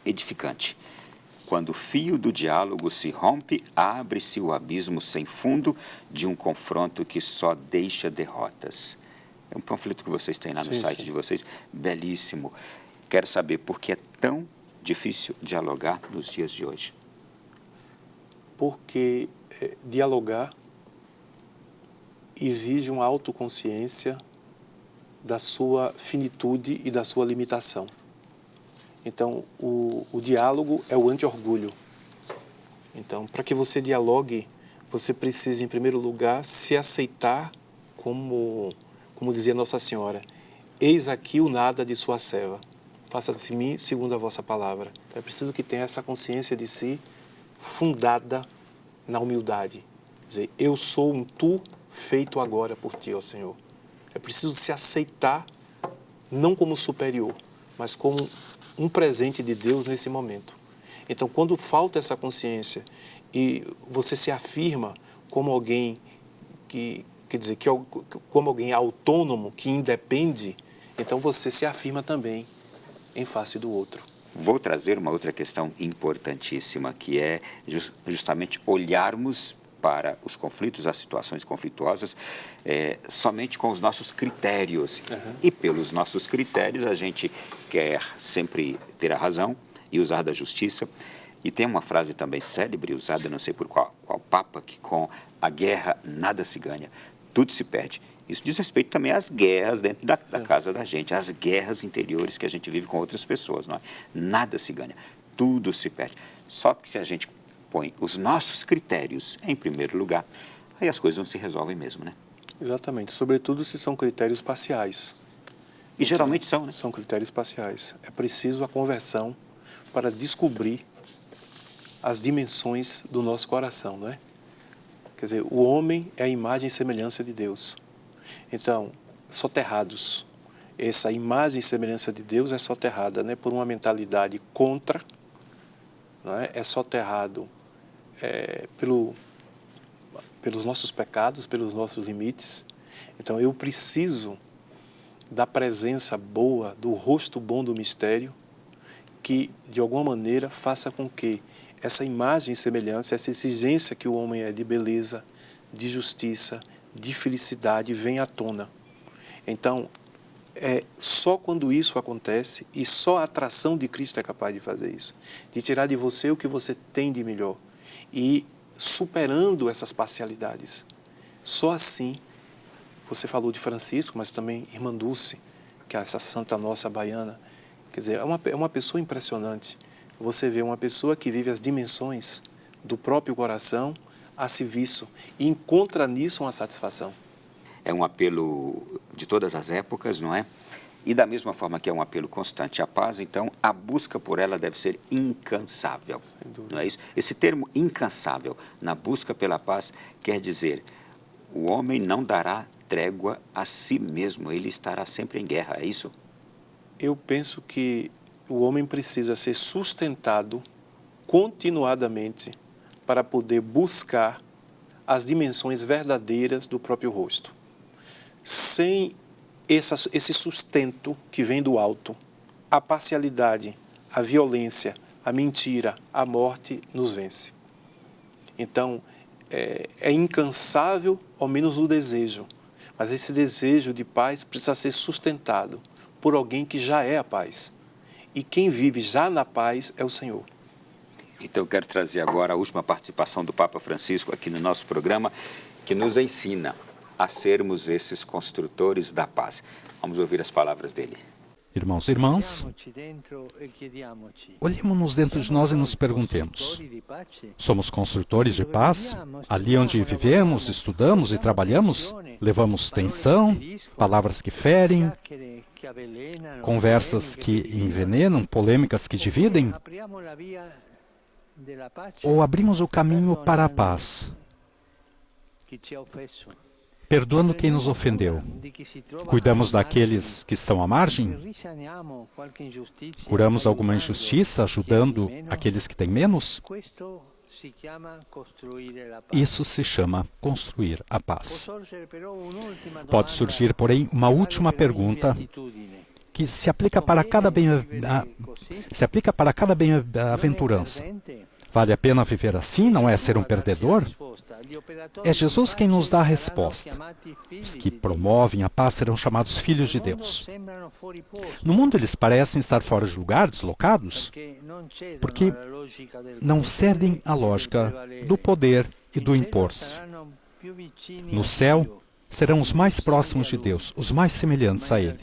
[SPEAKER 2] edificante. Quando o fio do diálogo se rompe, abre-se o abismo sem fundo de um confronto que só deixa derrotas. É um panfleto que vocês têm lá no site de vocês, belíssimo. Quero saber por que é tão difícil dialogar nos dias de hoje.
[SPEAKER 3] Porque dialogar exige uma autoconsciência da sua finitude e da sua limitação. Então, o diálogo é o anti-orgulho. Então, para que você dialogue, você precisa, em primeiro lugar, se aceitar como dizia Nossa Senhora, eis aqui o nada de sua serva, faça-se de mim segundo a vossa palavra. Então, é preciso que tenha essa consciência de si fundada na humildade. Quer dizer, eu sou um tu feito agora por ti, ó Senhor. É preciso se aceitar não como superior, mas como um presente de Deus nesse momento. Então, quando falta essa consciência e você se afirma como alguém como alguém autônomo, que independe, então você se afirma também em face do outro.
[SPEAKER 2] Vou trazer uma outra questão importantíssima, que é justamente olharmos para os conflitos, as situações conflituosas, somente com os nossos critérios. E pelos nossos critérios a gente quer sempre ter a razão e usar da justiça. E tem uma frase também célebre, usada não sei por qual Papa, que com a guerra nada se ganha, tudo se perde. Isso diz respeito também às guerras dentro da casa da gente, às guerras interiores que a gente vive com outras pessoas. Não é? Nada se ganha, tudo se perde. Só que se a gente põe os nossos critérios em primeiro lugar, aí as coisas não se resolvem mesmo, né?
[SPEAKER 3] Exatamente, sobretudo se são critérios parciais.
[SPEAKER 2] E geralmente são, né?
[SPEAKER 3] São critérios parciais. É preciso a conversão para descobrir as dimensões do nosso coração, não é? Quer dizer, o homem é a imagem e semelhança de Deus. Então, soterrados. Essa imagem e semelhança de Deus é soterrada, né, por uma mentalidade contra, não é? É soterrado pelos nossos pecados, pelos nossos limites. Então, eu preciso da presença boa, do rosto bom do mistério, que, de alguma maneira, faça com que essa imagem e semelhança, essa exigência que o homem é de beleza, de justiça, de felicidade, venha à tona. Então, só quando isso acontece, e só a atração de Cristo é capaz de fazer isso, de tirar de você o que você tem de melhor. E superando essas parcialidades. Só assim, você falou de Francisco, mas também Irmã Dulce, que é essa santa nossa baiana, quer dizer, é uma pessoa impressionante. Você vê uma pessoa que vive as dimensões do próprio coração a serviço e encontra nisso uma satisfação.
[SPEAKER 2] É um apelo de todas as épocas, não é? E da mesma forma que é um apelo constante à paz, então a busca por ela deve ser incansável. Não é isso? Esse termo incansável, na busca pela paz, quer dizer, o homem não dará trégua a si mesmo, ele estará sempre em guerra, é isso?
[SPEAKER 3] Eu penso que o homem precisa ser sustentado continuadamente para poder buscar as dimensões verdadeiras do próprio rosto. Sem esse sustento que vem do alto, a parcialidade, a violência, a mentira, a morte nos vence. Então, é incansável, ao menos o desejo, mas esse desejo de paz precisa ser sustentado por alguém que já é a paz. E quem vive já na paz é o Senhor.
[SPEAKER 2] Então eu quero trazer agora a última participação do Papa Francisco aqui no nosso programa, que nos ensina a sermos esses construtores da paz. Vamos ouvir as palavras dele.
[SPEAKER 6] Irmãos e irmãs, olhemos-nos dentro de nós e nos perguntemos: somos construtores de paz? Ali onde vivemos, estudamos e trabalhamos? Levamos tensão, palavras que ferem, conversas que envenenam, polêmicas que dividem? Ou abrimos o caminho para a paz, perdoando quem nos ofendeu? Cuidamos daqueles que estão à margem? Curamos alguma injustiça, ajudando aqueles que têm menos? Isso se chama construir a paz. Pode surgir, porém, uma última pergunta que se aplica para cada bem-aventurança. Vale a pena viver assim? Não é ser um perdedor? É Jesus quem nos dá a resposta. Os que promovem a paz serão chamados filhos de Deus. No mundo eles parecem estar fora de lugar, deslocados, porque não cedem à lógica do poder e do impor-se. No céu, serão os mais próximos de Deus, os mais semelhantes a Ele.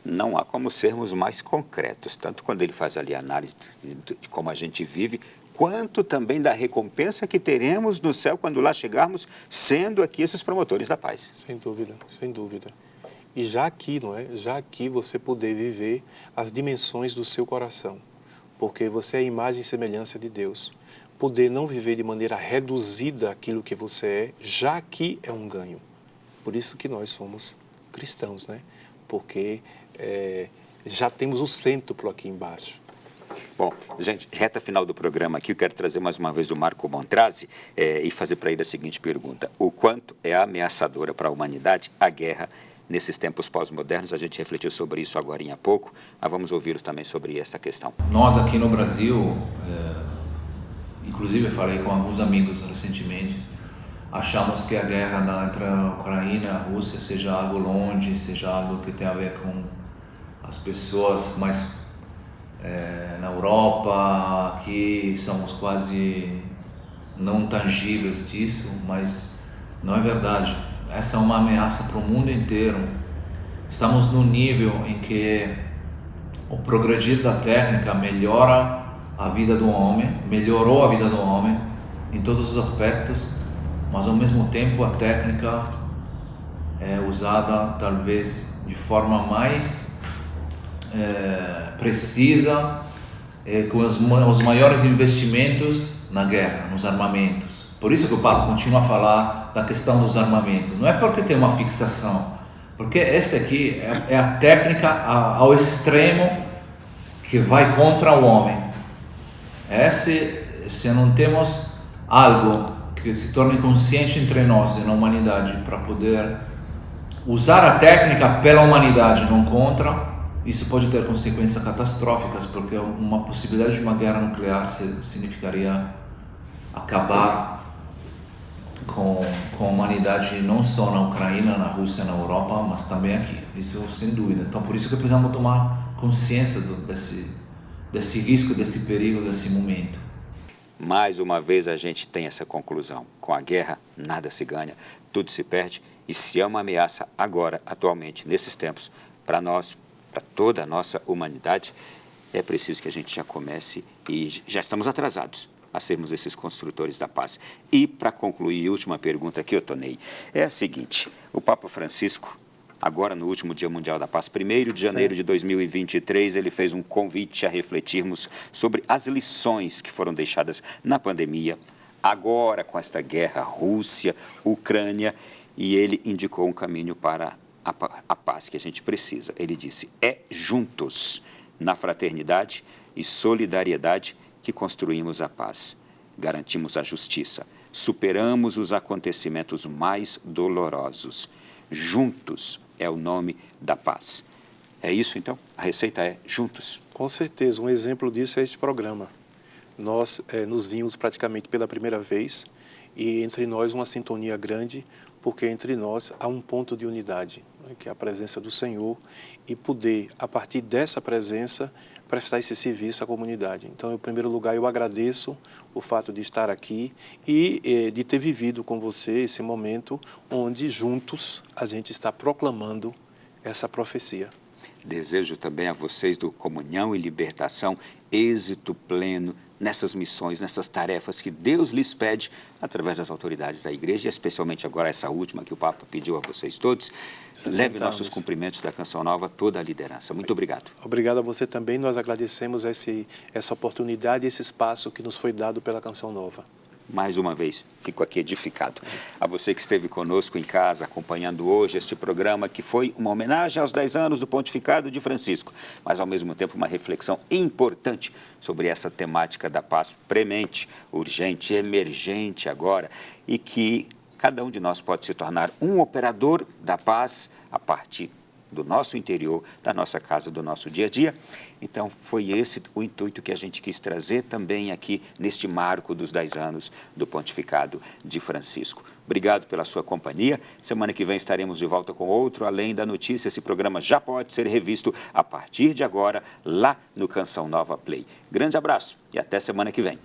[SPEAKER 2] Não há como sermos mais concretos, tanto quando ele faz ali a análise de como a gente vive, quanto também da recompensa que teremos no céu quando lá chegarmos, sendo aqui esses promotores da paz.
[SPEAKER 3] Sem dúvida, sem dúvida. E já aqui, não é? Já aqui você poder viver as dimensões do seu coração, porque você é a imagem e semelhança de Deus. Poder não viver de maneira reduzida aquilo que você é, já aqui é um ganho. Por isso que nós somos cristãos, né? Porque já temos o cêntuplo aqui embaixo.
[SPEAKER 2] Bom, gente, reta final do programa aqui, eu quero trazer mais uma vez o Marco Montrazi e fazer para ele a seguinte pergunta: o quanto é ameaçadora para a humanidade a guerra nesses tempos pós-modernos? A gente refletiu sobre isso agora há pouco, mas vamos ouvi-lo também sobre essa questão.
[SPEAKER 5] Nós aqui no Brasil, inclusive eu falei com alguns amigos recentemente, achamos que a guerra entre a Ucrânia e a Rússia seja algo longe, seja algo que tem a ver com as pessoas mais na Europa, aqui somos quase não tangíveis disso, mas não é verdade. Essa é uma ameaça para o mundo inteiro. Estamos num nível em que o progredir da técnica melhora a vida do homem, melhorou a vida do homem em todos os aspectos, mas ao mesmo tempo a técnica é usada talvez de forma mais precisa, com os maiores investimentos na guerra, nos armamentos. Por isso que o Papa continua a falar da questão dos armamentos. Não é porque tem uma fixação, porque essa aqui é a técnica ao extremo que vai contra o homem. Se não temos algo que se torne consciente entre nós e na humanidade para poder usar a técnica pela humanidade, não contra, isso pode ter consequências catastróficas, porque uma possibilidade de uma guerra nuclear significaria acabar com a humanidade não só na Ucrânia, na Rússia, na Europa, mas também aqui. Isso sem dúvida. Então por isso que precisamos tomar consciência desse risco, desse perigo, desse momento.
[SPEAKER 2] Mais uma vez a gente tem essa conclusão. Com a guerra, nada se ganha, tudo se perde. E se é uma ameaça agora, atualmente, nesses tempos, para nós, para toda a nossa humanidade, é preciso que a gente já comece, e já estamos atrasados, a sermos esses construtores da paz. E, para concluir, a última pergunta que eu Tonei, é a seguinte: o Papa Francisco, agora no último Dia Mundial da Paz, 1º de janeiro de 2023, ele fez um convite a refletirmos sobre as lições que foram deixadas na pandemia, agora com esta guerra Rússia-Ucrânia, e ele indicou um caminho para a paz que a gente precisa. Ele disse: é juntos, na fraternidade e solidariedade, que construímos a paz, garantimos a justiça, superamos os acontecimentos mais dolorosos. Juntos é o nome da paz. É isso, então? A receita é juntos.
[SPEAKER 3] Com certeza, um exemplo disso é este programa. Nós nos vimos praticamente pela primeira vez e entre nós uma sintonia grande, porque entre nós há um ponto de unidade, né, que é a presença do Senhor, e poder, a partir dessa presença, prestar esse serviço à comunidade. Então, em primeiro lugar, eu agradeço o fato de estar aqui e de ter vivido com você esse momento onde juntos a gente está proclamando essa profecia.
[SPEAKER 2] Desejo também a vocês do Comunhão e Libertação êxito pleno nessas missões, nessas tarefas que Deus lhes pede através das autoridades da igreja, e especialmente agora essa última que o Papa pediu a vocês todos. Leve nossos cumprimentos da Canção Nova, toda a liderança. Muito obrigado.
[SPEAKER 3] Obrigado a você também. Nós agradecemos essa oportunidade, esse espaço que nos foi dado pela Canção Nova.
[SPEAKER 2] Mais uma vez, fico aqui edificado. A você que esteve conosco em casa, acompanhando hoje este programa, que foi uma homenagem aos 10 anos do pontificado de Francisco, mas ao mesmo tempo uma reflexão importante sobre essa temática da paz premente, urgente, emergente agora, e que cada um de nós pode se tornar um operador da paz a partir do nosso interior, da nossa casa, do nosso dia a dia. Então, foi esse o intuito que a gente quis trazer também aqui neste marco dos 10 anos do pontificado de Francisco. Obrigado pela sua companhia. Semana que vem estaremos de volta com outro Além da Notícia. Esse programa já pode ser revisto a partir de agora lá no Canção Nova Play. Grande abraço e até semana que vem.